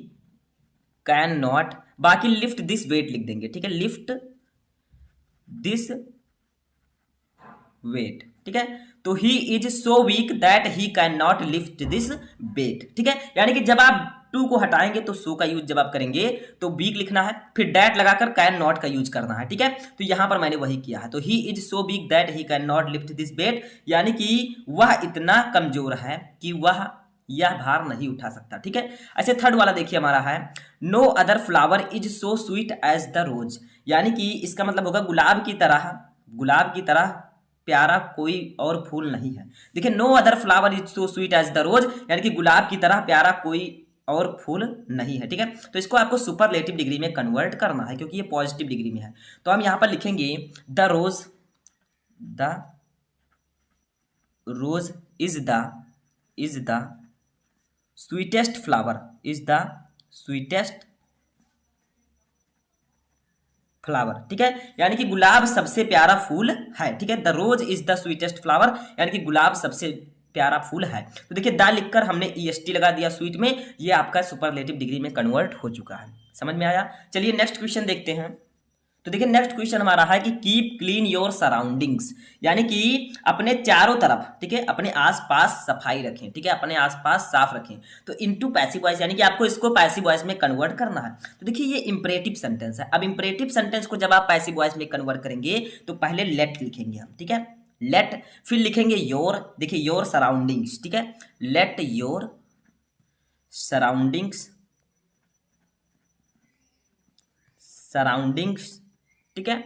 can not, बाकी लिफ्ट दिस वेट लिख देंगे, ठीक है, लिफ्ट दिस वेट, ठीक है। तो he is so weak that he can not lift this weight, ठीक है। यानी कि जब आप टू को हटाएंगे तो सो का यूज जब आप करेंगे तो वीक लिखना है, फिर डैट लगाकर कैन नॉट का यूज करना है, ठीक है। तो यहां पर मैंने वही किया है। तो he is so weak that he can not lift this weight, यानी कि वह इतना कमजोर है कि वह यह भार नहीं उठा सकता, ठीक है। ऐसे थर्ड वाला देखिए हमारा है, no other flower is so sweet as the rose, यानी कि इसका मतलब होगा गुलाब की तरह, गुलाब की तरह प्यारा कोई और फूल नहीं है। देखिए no other flower is so sweet as the rose, यानी कि गुलाब की तरह प्यारा कोई और फूल नहीं है, ठीक है। तो इसको आपको सुपरलेटिव डिग्री में कन्वर्ट करना है क्योंकि ये पॉजिटिव डिग्री में है। तो हम यहां पर लिखेंगे the rose, the rose is the sweetest flower, is the sweetest flower, ठीक है। यानी कि गुलाब सबसे प्यारा फूल है, ठीक है। The rose is the sweetest flower, यानी कि गुलाब सबसे प्यारा फूल है। तो देखिए दा लिखकर हमने ईएसटी लगा दिया स्वीट में, ये आपका सुपरलेटिव डिग्री में कन्वर्ट हो चुका है। समझ में आया? चलिए नेक्स्ट क्वेश्चन देखते हैं। तो देखिए नेक्स्ट क्वेश्चन हमारा है कि कीप क्लीन योर सराउंडिंग्स, यानी कि अपने चारों तरफ, ठीक है, अपने आसपास सफाई रखें, ठीक है, अपने आसपास साफ रखें। तो इनटू पैसिव वॉइस, यानी कि आपको इसको पैसिव वॉइस में कन्वर्ट करना है। तो देखिए ये इंपरेटिव सेंटेंस है। अब इंपरेटिव सेंटेंस को जब आप पैसिव वॉइस में कन्वर्ट करेंगे तो पहले लेट लिखेंगे हम, ठीक है, लेट, फिर लिखेंगे योर, देखिए योर सराउंडिंग्स, ठीक है, लेट योर सराउंडिंग्स, सराउंडिंग्स, ठीक है।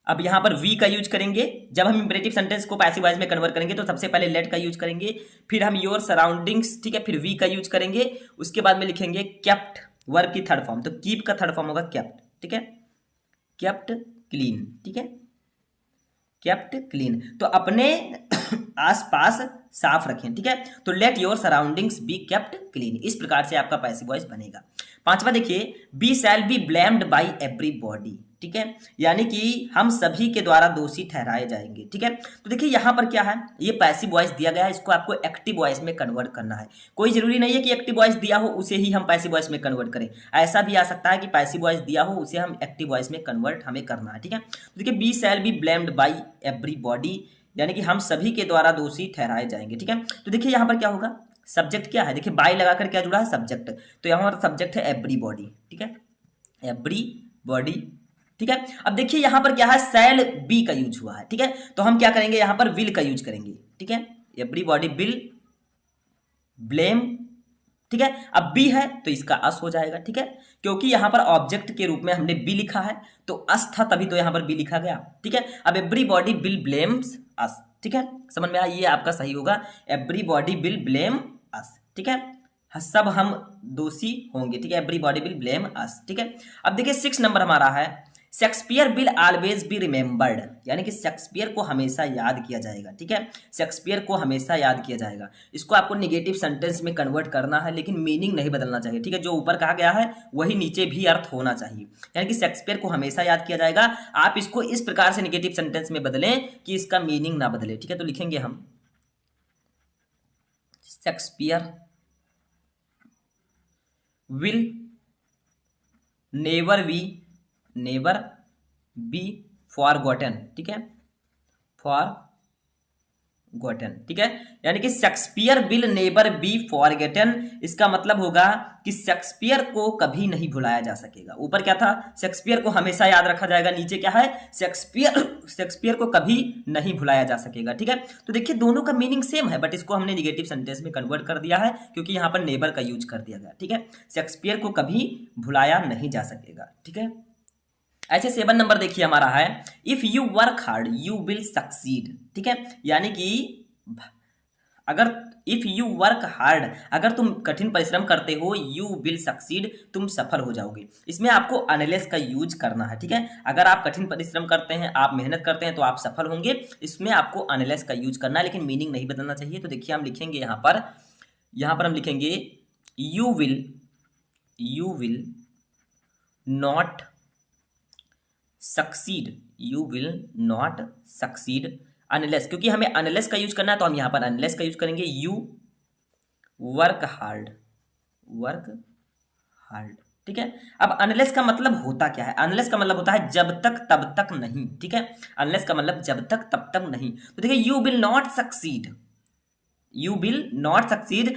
अब यहां पर वी का यूज करेंगे, जब हम इंपरेटिव सेंटेंस को पैसिव वॉइस में कन्वर्ट करेंगे तो सबसे पहले लेट का यूज करेंगे, फिर हम योर सराउंडिंग्स, ठीक है, फिर वी का यूज करेंगे, उसके बाद में लिखेंगे केप्ट, वर्ब की थर्ड फॉर्म, तो कीप का थर्ड फॉर्म होगा केप्ट, ठीक है, केप्ट क्लीन, ठीक है, केप्ट क्लीन। तो अपने आसपास साफ रखें, ठीक है। तो let your surroundings be kept clean, इस प्रकार से आपका पैसिव वॉइस बनेगा। पांचवा देखिए, be shall be blamed by everybody, ठीक है, यानी कि हम सभी के द्वारा दोषी ठहराए जाएंगे, ठीक है। तो देखिए यहां पर क्या है, ये पैसिव वॉइस दिया गया है, इसको आपको एक्टिव वॉइस में कन्वर्ट करना है। कोई जरूरी नहीं है कि एक्टिव वॉइस दिया हो उसे ही हम पैसिव वॉइस में कन्वर्ट करें, ऐसा भी आ सकता है कि पैसिव वॉइस दिया हो उसे हम एक्टिव वॉइस में कन्वर्ट हमें करना है, ठीक है। तो देखिए be shall be blamed by everybody, यानी कि हम सभी के द्वारा दोषी ठहराए जाएंगे, ठीक है। तो देखिए यहां पर क्या होगा, सब्जेक्ट क्या है, देखिए बाय लगाकर क्या जुड़ा है, सब्जेक्ट, तो यहां पर सब्जेक्ट है एवरीबॉडी, ठीक है, एवरीबॉडी, ठीक है। अब देखिए यहां पर क्या है, शैल बी का यूज हुआ है, ठीक है, तो हम क्या करेंगे, यहां पर विल का यूज करेंगे, ठीक है, एवरीबॉडी विल ब्लेम, ठीक है। अब बी है तो इसका अस हो जाएगा, ठीक है, क्योंकि यहां पर ऑब्जेक्ट के रूप में हमने बी लिखा है तो अस था तभी तो यहां पर बी लिखा गया, ठीक है। अब एवरीबॉडी विल ब्लेम्स अस, ठीक है, समझ में आया, ये आपका सही होगा, एवरीबॉडी विल ब्लेम अस, ठीक है, सब हम दोषी होंगे, ठीक है, एवरीबॉडी विल ब्लेम अस, ठीक है। अब देखिए 6 नंबर हमारा है, Shakespeare will always be remembered, यानी कि शेक्सपियर को हमेशा याद किया जाएगा, ठीक है, शेक्सपियर को हमेशा याद किया जाएगा। इसको आपको निगेटिव सेंटेंस में कन्वर्ट करना है, लेकिन मीनिंग नहीं बदलना चाहिए, ठीक है, जो ऊपर कहा गया है वही नीचे भी अर्थ होना चाहिए, यानी कि शेक्सपियर को हमेशा याद किया जाएगा। आप इसको इस प्रकार से निगेटिव सेंटेंस में बदलें कि इसका मीनिंग ना बदले, ठीक है। तो लिखेंगे हम Shakespeare will never be forgotten, ठीक है, फॉरगॉटन, ठीक है, यानी कि Shakespeare will never be forgotten, इसका मतलब होगा कि शेक्सपियर को कभी नहीं भुलाया जा सकेगा। ऊपर क्या था, शेक्सपियर को हमेशा याद रखा जाएगा, नीचे क्या है, शेक्सपियर को कभी नहीं भुलाया जा सकेगा, ठीक है। तो देखिए दोनों का मीनिंग सेम है, बट इसको हमने निगेटिव सेंटेंस में कन्वर्ट कर दिया है क्योंकि यहां पर नेवर का यूज कर दिया गया, ठीक है, शेक्सपियर को कभी भुलाया नहीं जा सकेगा, ठीक है। ऐसे 7 नंबर देखिए हमारा है, if you work hard you will succeed, ठीक है, यानी कि अगर इफ यू वर्क हार्ड, अगर तुम कठिन परिश्रम करते हो, यू विल सक्सीड, तुम सफल हो जाओगे। इसमें आपको अनलेस का यूज करना है, ठीक है, अगर आप कठिन परिश्रम करते हैं, आप मेहनत करते हैं तो आप सफल होंगे, इसमें आपको अनलेस का यूज करना है, लेकिन मीनिंग नहीं बदलना चाहिए। तो देखिए हम लिखेंगे यहां पर हम लिखेंगे you will not succeed, you will not succeed unless, क्योंकि हमें अनलेस का यूज करना है तो हम यहाँ पर अनलेस का यूज करेंगे। You work hard, work hard, ठीक है। अब अनलेस का मतलब होता क्या है? अनलेस का मतलब होता है जब तक तब तक नहीं, ठीक है। अनलेस का मतलब जब तक तब तक नहीं। तो देखिए you will not succeed, you will not succeed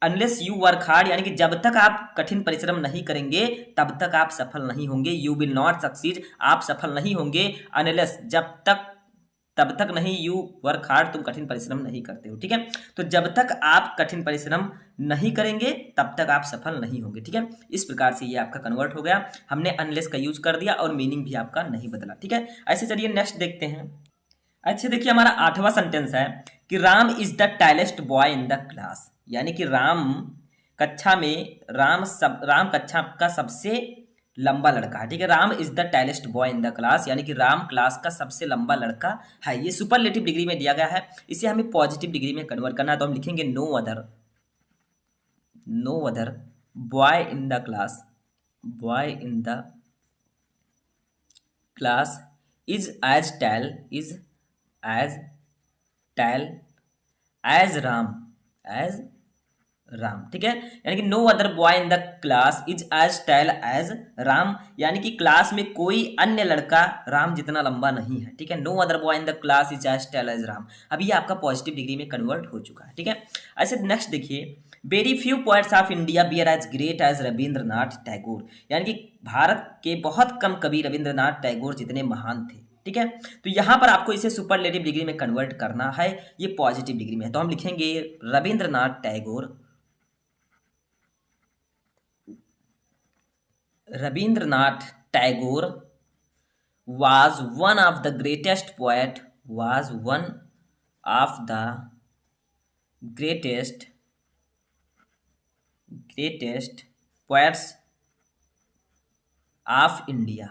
unless you work hard, यानी कि जब तक आप कठिन परिश्रम नहीं करेंगे तब तक आप सफल नहीं होंगे। यू विल नॉट सक्सीड, आप सफल नहीं होंगे अनलेस, जब तक तब तक नहीं, यू वर्क हार्ड, तुम कठिन परिश्रम नहीं करते हो, ठीक है। तो जब तक आप कठिन परिश्रम नहीं करेंगे तब तक आप सफल नहीं होंगे, ठीक है। इस प्रकार से ये आपका कन्वर्ट हो गया, हमने अनलेस का यूज कर दिया और मीनिंग भी आपका नहीं बदला, ठीक है। ऐसे चलिए नेक्स्ट देखते हैं। अच्छा देखिए हमारा 8वां सेंटेंस है कि Ram is the tallest boy in the class, यानी कि राम कक्षा में, राम कक्षा का सबसे लंबा लड़का है, ठीक है। Ram is the tallest boy in the class, यानी कि राम क्लास का सबसे लंबा लड़का है। ये सुपरलेटिव डिग्री में दिया गया है, इसे हमें पॉजिटिव डिग्री में कन्वर्ट करना है। तो हम लिखेंगे no other boy in the class, boy in the class is as tall as Ram, ठीक है। यानी कि no other boy in the class is as tall as Ram, यानी कि क्लास में कोई अन्य लड़का राम जितना लंबा नहीं है, ठीक है। No other boy in the class is as tall as Ram, अभी ये आपका पॉजिटिव डिग्री में कन्वर्ट हो चुका है, ठीक है। ऐसे नेक्स्ट देखिए, very few poets of India bear as great as Rabindranath Tagore, यानी कि भारत के बहुत कम कवि रविंद्रनाथ टैगोर जितने महान थे, ठीक है। तो यहां पर आपको इसे सुपरलेटिव डिग्री में कन्वर्ट करना है, ये पॉजिटिव डिग्री में है। तो हम लिखेंगे Rabindranath Tagore was one of the greatest poet, was one of the greatest poets of India,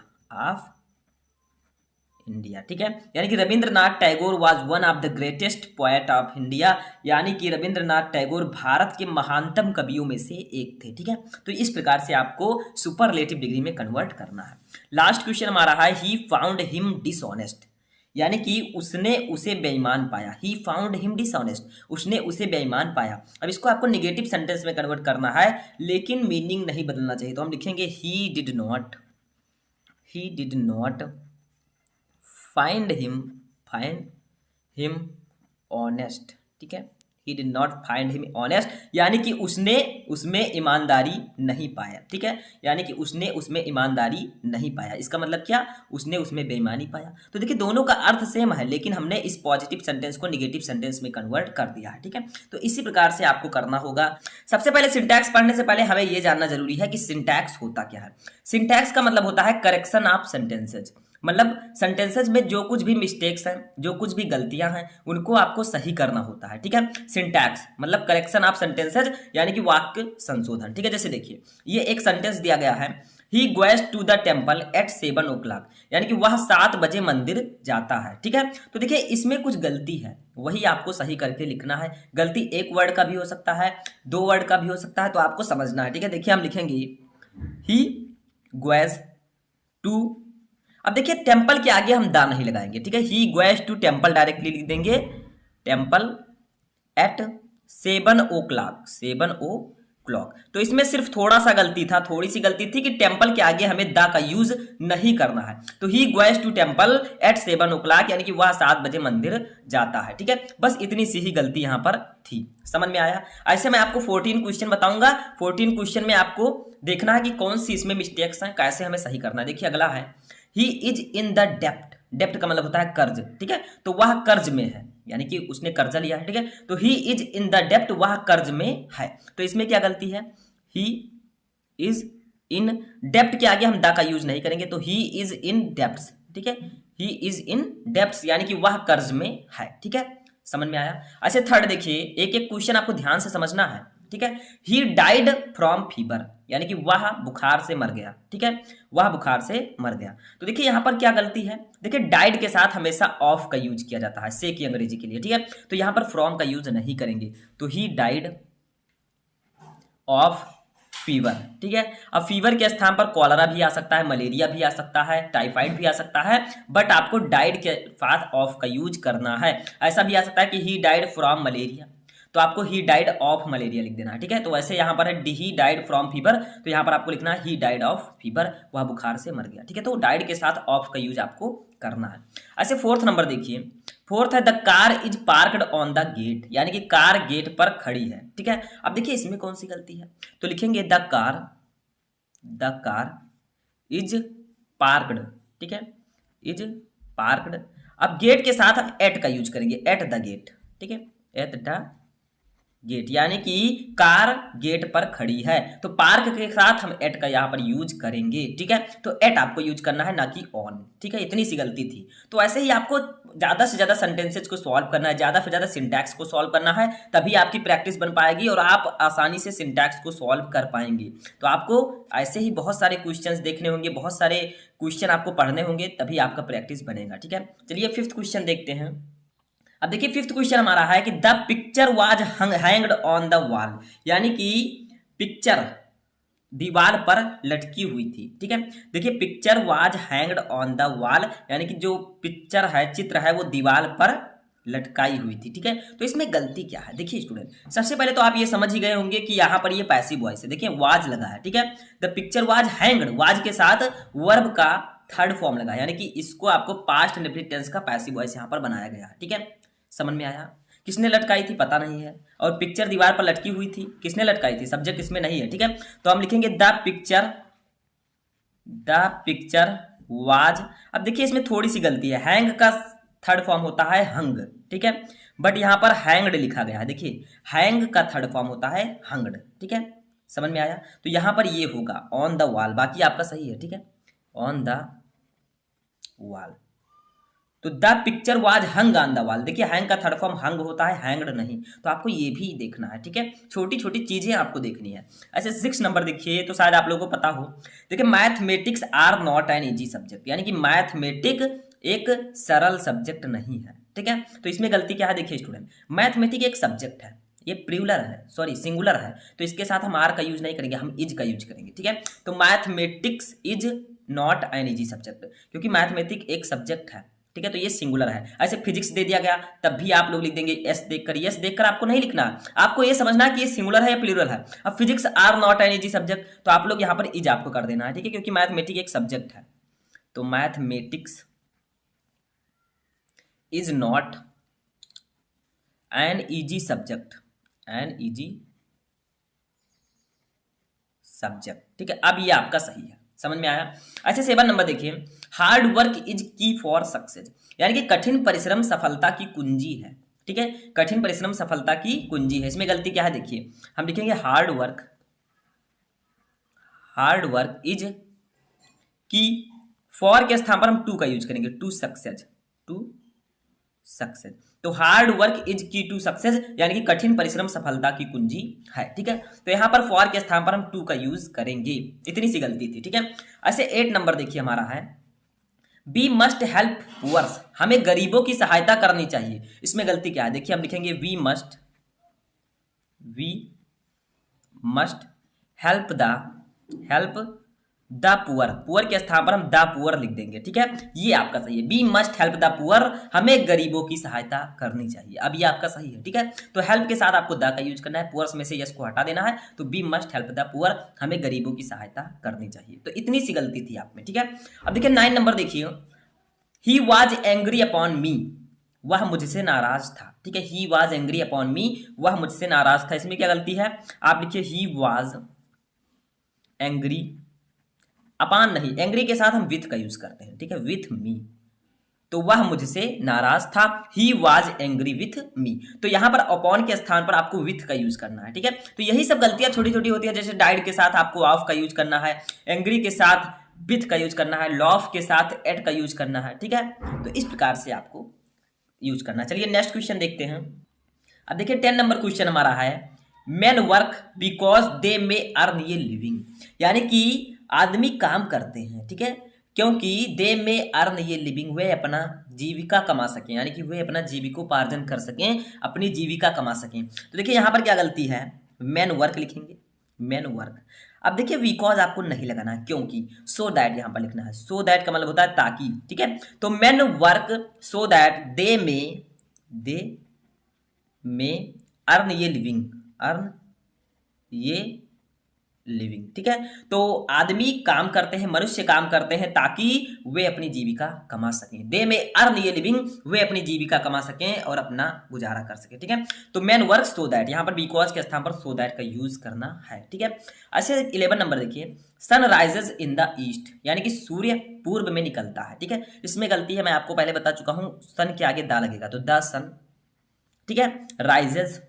ठीक है। यानी कि Rabindranath Tagore was one of the greatest poet of India, यानी कि रविंद्रनाथ टैगोर भारत के महानतम कवियों में से एक थे, ठीक है। तो इस प्रकार से आपको सुपरलेटिव डिग्री में कन्वर्ट करना है। लास्ट क्वेश्चन हमारा है ही फाउंड हिम डिसऑनेस्ट, यानी कि उसने उसे बेईमान पाया। ही फाउंड हिम डिसऑनेस्ट, उसने उसे बेईमान पाया। अब इसको आपको निगेटिव सेंटेंस में कन्वर्ट करना है, लेकिन मीनिंग नहीं बदलना चाहिए। तो हम लिखेंगे he did not find him honest, ठीक है। He did not find him honest, यानी कि उसने उसमें ईमानदारी नहीं पाया, ठीक है। यानी कि उसने उसमें ईमानदारी नहीं पाया, इसका मतलब क्या, उसने उसमें बेईमानी पाया। तो देखिए दोनों का अर्थ सेम है, लेकिन हमने इस पॉजिटिव सेंटेंस को निगेटिव सेंटेंस में कन्वर्ट कर दिया है, ठीक है। तो इसी प्रकार से आपको करना होगा। सबसे पहले सिंटैक्स पढ़ने से पहले हमें यह जानना जरूरी है कि सिंटैक्स होता क्या है। सिंटैक्स का मतलब होता है करेक्शन ऑफ सेंटेंसेज, मतलब सेंटेंसेज में जो कुछ भी मिस्टेक्स हैं, जो कुछ भी गलतियां हैं, उनको आपको सही करना होता है, ठीक है। सिंटैक्स मतलब करेक्शन ऑफ सेंटेंसेज, यानी कि वाक्य संशोधन, ठीक है। जैसे देखिए ये एक सेंटेंस दिया गया है, he goes to the temple at 7 o'clock, यानी कि वह 7 बजे मंदिर जाता है, ठीक है। तो देखिए इसमें कुछ गलती है, वही आपको सही करके लिखना है। गलती एक वर्ड का भी हो सकता है, 2 वर्ड का भी हो सकता है, तो आपको समझना है, ठीक है। देखिए हम लिखेंगे ही गोएज टू, अब देखिए टेम्पल के आगे हम दा नहीं लगाएंगे, ठीक है। He goes to temple directly लिख देंगे, टेम्पल एट 7 o'clock। तो इसमें सिर्फ थोड़ा सा गलती था, थोड़ी सी गलती थी कि टेम्पल के आगे हमें दा का यूज नहीं करना है। तो ही goes to temple at 7 o'clock, यानी कि वह 7 बजे मंदिर जाता है, ठीक है। बस इतनी सी ही गलती यहां पर थी, समझ में आया। ऐसे मैं आपको 14 क्वेश्चन बताऊंगा, 14 क्वेश्चन में आपको देखना है कि कौन सी इसमें मिस्टेक्स हैं, कैसे हमें सही करना है। देखिए अगला है ही इज इन द डेप्ट, डेप्ट का मतलब होता है कर्ज, ठीक है। तो वह कर्ज में है, यानी कि उसने कर्जा लिया है, ठीक है। तो ही इज इन द डेप्ट, वह कर्ज में है। तो इसमें क्या गलती है, ही इज इन डेप्ट के आगे हम दा का यूज नहीं करेंगे, तो ही इज इन डेप्ट्स, ठीक है। ही इज इन डेप्ट्स, यानी कि वह कर्ज में है, ठीक है। समझ में आया। अच्छा थर्ड देखिए, एक एक क्वेश्चन आपको ध्यान से समझना है, ठीक है। ही डाइड फ्रॉम फीवर, यानी कि वह बुखार से मर गया, ठीक है। वह बुखार से मर गया। तो देखिए यहां पर क्या गलती है, देखिए डाइड के साथ हमेशा ऑफ का यूज किया जाता है, से की अंग्रेजी के लिए, ठीक है। तो यहां पर फ्रॉम का यूज नहीं करेंगे, तो ही डाइड ऑफ फीवर, ठीक है। अब फीवर के स्थान पर कॉलरा भी आ सकता है, मलेरिया भी आ सकता है, टाइफाइड भी आ सकता है, बट आपको डाइड के साथ ऑफ का यूज करना है। ऐसा भी आ सकता है कि ही डाइड फ्रॉम मलेरिया, तो आपको ही डाइड ऑफ मलेरिया लिख देना है, ठीक है। तो वैसे यहाँ पर है ही डाइड फ्रॉम फीवर, तो यहाँ पर आपको लिखना है ही डाइड ऑफ फीवर, वह बुखार से मर गया, ठीक है। तो डाइड के साथ ऑफ का यूज आपको करना है। ऐसे फोर्थ नंबर देखिए, फोर्थ है the car is parked on the gate, यानी कि कार गेट पर खड़ी है, ठीक है। अब देखिए इसमें कौन सी गलती है, तो लिखेंगे द कार इज पार्कड, ठीक है, इज पार्कड। अब गेट के साथ हम एट का यूज करेंगे, एट द गेट, ठीक है, एट द गेट, यानी कि कार गेट पर खड़ी है, तो पार्क के साथ हम एट का यहाँ पर यूज करेंगे, ठीक है। तो एट आपको यूज करना है, ना कि ऑन, ठीक है। इतनी सी गलती थी। तो ऐसे ही आपको ज्यादा से ज्यादा सेंटेंसेज को सॉल्व करना है, ज्यादा से ज्यादा सिंटैक्स को सॉल्व करना है, तभी आपकी प्रैक्टिस बन पाएगी और आप आसानी से सिंटैक्स को सॉल्व कर पाएंगे। तो आपको ऐसे ही बहुत सारे क्वेश्चंस देखने होंगे, बहुत सारे क्वेश्चन आपको पढ़ने होंगे, तभी आपका प्रैक्टिस बनेगा, ठीक है। चलिए फिफ्थ क्वेश्चन देखते हैं। अब देखिए फिफ्थ क्वेश्चन हमारा है कि the picture was hanged on the wall, यानी कि पिक्चर दीवार पर लटकी हुई थी, ठीक है। देखिए picture was hanged on the wall, यानी कि जो पिक्चर है, चित्र है, वो दीवार पर लटकाई हुई थी, ठीक है। तो इसमें गलती क्या है, देखिए स्टूडेंट, सबसे पहले तो आप ये समझ ही गए होंगे कि यहाँ पर ये पैसिव वॉइस है, देखिए वाज लगा है, ठीक है। The picture was hanged, was के साथ वर्ब का थर्ड फॉर्म लगा, यानी कि इसको आपको पास्ट इंडेफिनिट टेंस का पैसिव वॉइस यहाँ पर बनाया गया है, ठीक है। समझ में आया। किसने लटकाई थी पता नहीं है, और पिक्चर दीवार पर लटकी हुई थी, किसने लटकाई थी, सब्जेक्ट इसमें नहीं है, ठीक है। तो हम लिखेंगे द पिक्चर वाज। अब देखिए इसमें थोड़ी सी गलती है, हैंग का थर्ड फॉर्म होता है हंग, ठीक है, बट यहां पर हैंग्ड लिखा गया है। देखिए हैंग का थर्ड फॉर्म होता है हंग्ड, ठीक है, समझ में आया। तो यहां पर ये होगा ऑन द वॉल, बाकी आपका सही है, ठीक है, ऑन द वॉल। तो the picture was hung on the wall, देखिए हैंग का थर्ड फॉर्म हंग होता है, हैंग्ड नहीं। तो आपको ये भी देखना है, ठीक है, छोटी छोटी चीजें आपको देखनी है। ऐसे 6 नंबर देखिए, तो शायद आप लोगों को पता हो। देखिए mathematics are not an easy subject, यानी कि मैथमेटिक एक सरल सब्जेक्ट नहीं है, ठीक है। तो इसमें गलती क्या है, देखिए स्टूडेंट, मैथमेटिक एक सब्जेक्ट है, ये प्लूरल है, सॉरी सिंगुलर है, तो इसके साथ हम आर का यूज नहीं करेंगे, हम इज का यूज करेंगे, ठीक है। तो mathematics is not an easy subject, क्योंकि मैथमेटिक एक सब्जेक्ट है, ठीक है। तो ये सिंगुलर है। ऐसे फिजिक्स दे दिया गया, तब भी आप लोग लिख देंगे एस देखकर, यस देखकर आपको नहीं लिखना, आपको ये समझना कि ये सिंगुलर है या प्लूरल है। अब physics are not an easy subject, तो आप लोग यहाँ पर इज आपको कर देना है, ठीक है, क्योंकि मैथमेटिक्स एक सब्जेक्ट है। तो mathematics is not an easy subject, N easy subject, ठीक है। अब ये आपका सही है, समझ में आया। ऐसे 7 नंबर देखिए, हार्ड वर्क इज की फॉर सक्सेस, यानी कि कठिन परिश्रम सफलता की कुंजी है, ठीक है, कठिन परिश्रम सफलता की कुंजी है। इसमें गलती क्या है, देखिए हम लिखेंगे हार्ड वर्क इज की, फॉर के स्थान पर हम टू का यूज करेंगे, टू सक्सेस। तो हार्ड वर्क इज की टू सक्सेस, यानी कि कठिन परिश्रम सफलता की कुंजी है, ठीक है। तो यहां पर फॉर के स्थान पर हम टू का यूज करेंगे, इतनी सी गलती थी, ठीक है। ऐसे 8 नंबर देखिए हमारा है, वी मस्ट हेल्प पुअर्स, हमें गरीबों की सहायता करनी चाहिए। इसमें गलती क्या है, देखिए हम लिखेंगे we must help the poor, poor के स्थान पर हम द पुअर लिख देंगे, ठीक है, ये आपका सही है। We must help the poor, हमें गरीबों की सहायता करनी चाहिए। अब ये आपका सही है, ठीक है। तो हेल्प के साथ आपको द का यूज करना है, पुअर्स में से यस को हटा देना है, तो we must help the poor, हमें गरीबों की सहायता करनी चाहिए। तो इतनी सी गलती थी आप में, ठीक है। अब देखिए 9 नंबर देखिए, ही वॉज एंग्री अपॉन मी, वह मुझसे नाराज था, ठीक है, ही वॉज एंग्री अपॉन मी, वह मुझसे नाराज था। इसमें क्या गलती है, आप लिखिए ही वॉज एंग्री, अपान नहीं, एंग्री के साथ हम विथ का यूज करते हैं, ठीक है, विथ मी, तो वह मुझसे नाराज था, he was angry with me. तो यहां पर अपॉन के स्थान पर आपको विथ का यूज करना है, ठीक है। तो यही सब गलतियां छोटी छोटी होती है, जैसे डाइड के साथ आपको ऑफ का यूज करना है, एंग्री के साथ विथ का यूज करना है, लॉफ के साथ एट का यूज करना है, ठीक है। तो इस प्रकार से आपको यूज करना। चलिए नेक्स्ट क्वेश्चन देखते हैं। अब देखिए 10 नंबर क्वेश्चन हमारा है, main work because they may earn a living, यानी कि आदमी काम करते हैं, ठीक है, क्योंकि दे में अर्न ये लिविंग, वे अपना जीविका कमा सकें, यानी कि वे अपना जीविकोपार्जन कर सकें, अपनी जीविका कमा सकें। तो देखिए यहाँ पर क्या गलती है, मैन वर्क लिखेंगे, मैन वर्क। अब देखिए बिकॉज आपको नहीं लगाना है, क्योंकि सो दैट यहां पर लिखना है। सो दैट का मतलब होता है ताकि, ठीक है। तो main work so that they may earn ये लिविंग, अर्न ये लिविंग, ठीक है। तो आदमी काम करते हैं, मनुष्य काम करते हैं ताकि वे अपनी जीविका कमा सकें। दे में अर्न ये लिविंग, वे अपनी जीविका कमा सकें और अपना गुजारा कर सकें, ठीक है। तो मेन वर्क सो दैट, यहां पर बिकॉज के स्थान पर सो दैट का यूज करना है, ठीक है। अच्छा 11 नंबर देखिए, sun rises in the east, यानी कि सूर्य पूर्व में निकलता है, ठीक है। इसमें गलती है, मैं आपको पहले बता चुका हूं, सन के आगे दा लगेगा तो द सन, ठीक है। राइजेज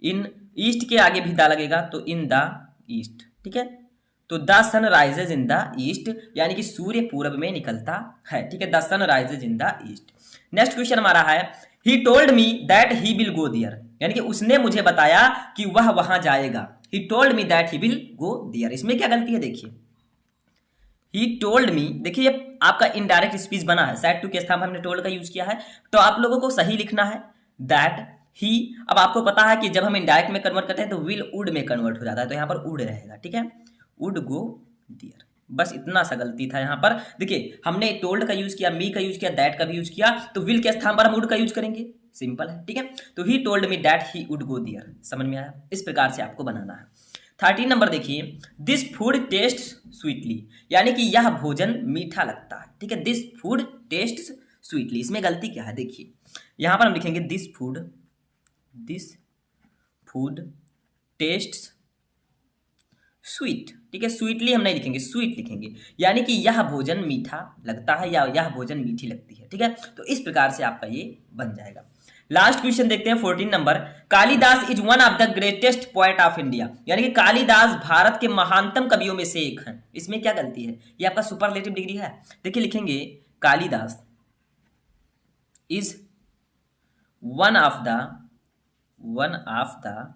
इन, ईस्ट के आगे भी दा लगेगा तो इन द ईस्ट, ठीक है। तो the sun rises in the east, यानी कि सूर्य पूरब में निकलता है, ठीक है। The sun rises in the east. Next question हमारा है, he told me that he will go there, यानी कि उसने मुझे बताया कि वह वहां जाएगा। He told me that he will go there, इसमें क्या गलती है देखिए। ही टोल्ड मी, देखिए ये आपका इनडायरेक्ट स्पीच बना है, सेड टू के स्थान पर हमने टोल्ड का यूज किया है, तो आप लोगों को सही लिखना है दैट ही। अब आपको पता है कि जब हम इनडायरेक्ट में कन्वर्ट करते हैं तो विल वुड में कन्वर्ट हो जाता है, तो यहाँ पर वुड रहेगा, ठीक है। वुड गो देयर, बस इतना सा गलती था यहाँ पर। देखिए हमने टोल्ड का यूज किया, मी का यूज किया, दैट का भी यूज किया, तो विल के स्थान पर हम वुड का यूज करेंगे, सिंपल है, ठीक है। तो he told me that he would go there, समझ में आया? इस प्रकार से आपको बनाना है। 13 नंबर देखिए, दिस फूड टेस्ट स्वीटली, यानी कि यह भोजन मीठा लगता है, ठीक है। दिस फूड टेस्ट स्वीटली, इसमें गलती क्या है देखिए, यहां पर हम लिखेंगे दिस फूड टेस्ट स्वीट, ठीक है। स्वीटली हम नहीं लिखेंगे, स्वीट लिखेंगे, यानी कि यह भोजन मीठा लगता है या यह भोजन मीठी लगती है, ठीक है। तो इस प्रकार से आपका ये बन जाएगा। लास्ट क्वेश्चन देखते हैं 14 number, Kalidas is one of the greatest poet of India, यानी कि कालिदास भारत के महानतम कवियों में से एक हैं। इसमें क्या गलती है, ये आपका सुपरलेटिव डिग्री है। देखिए लिखेंगे Kalidas is one of the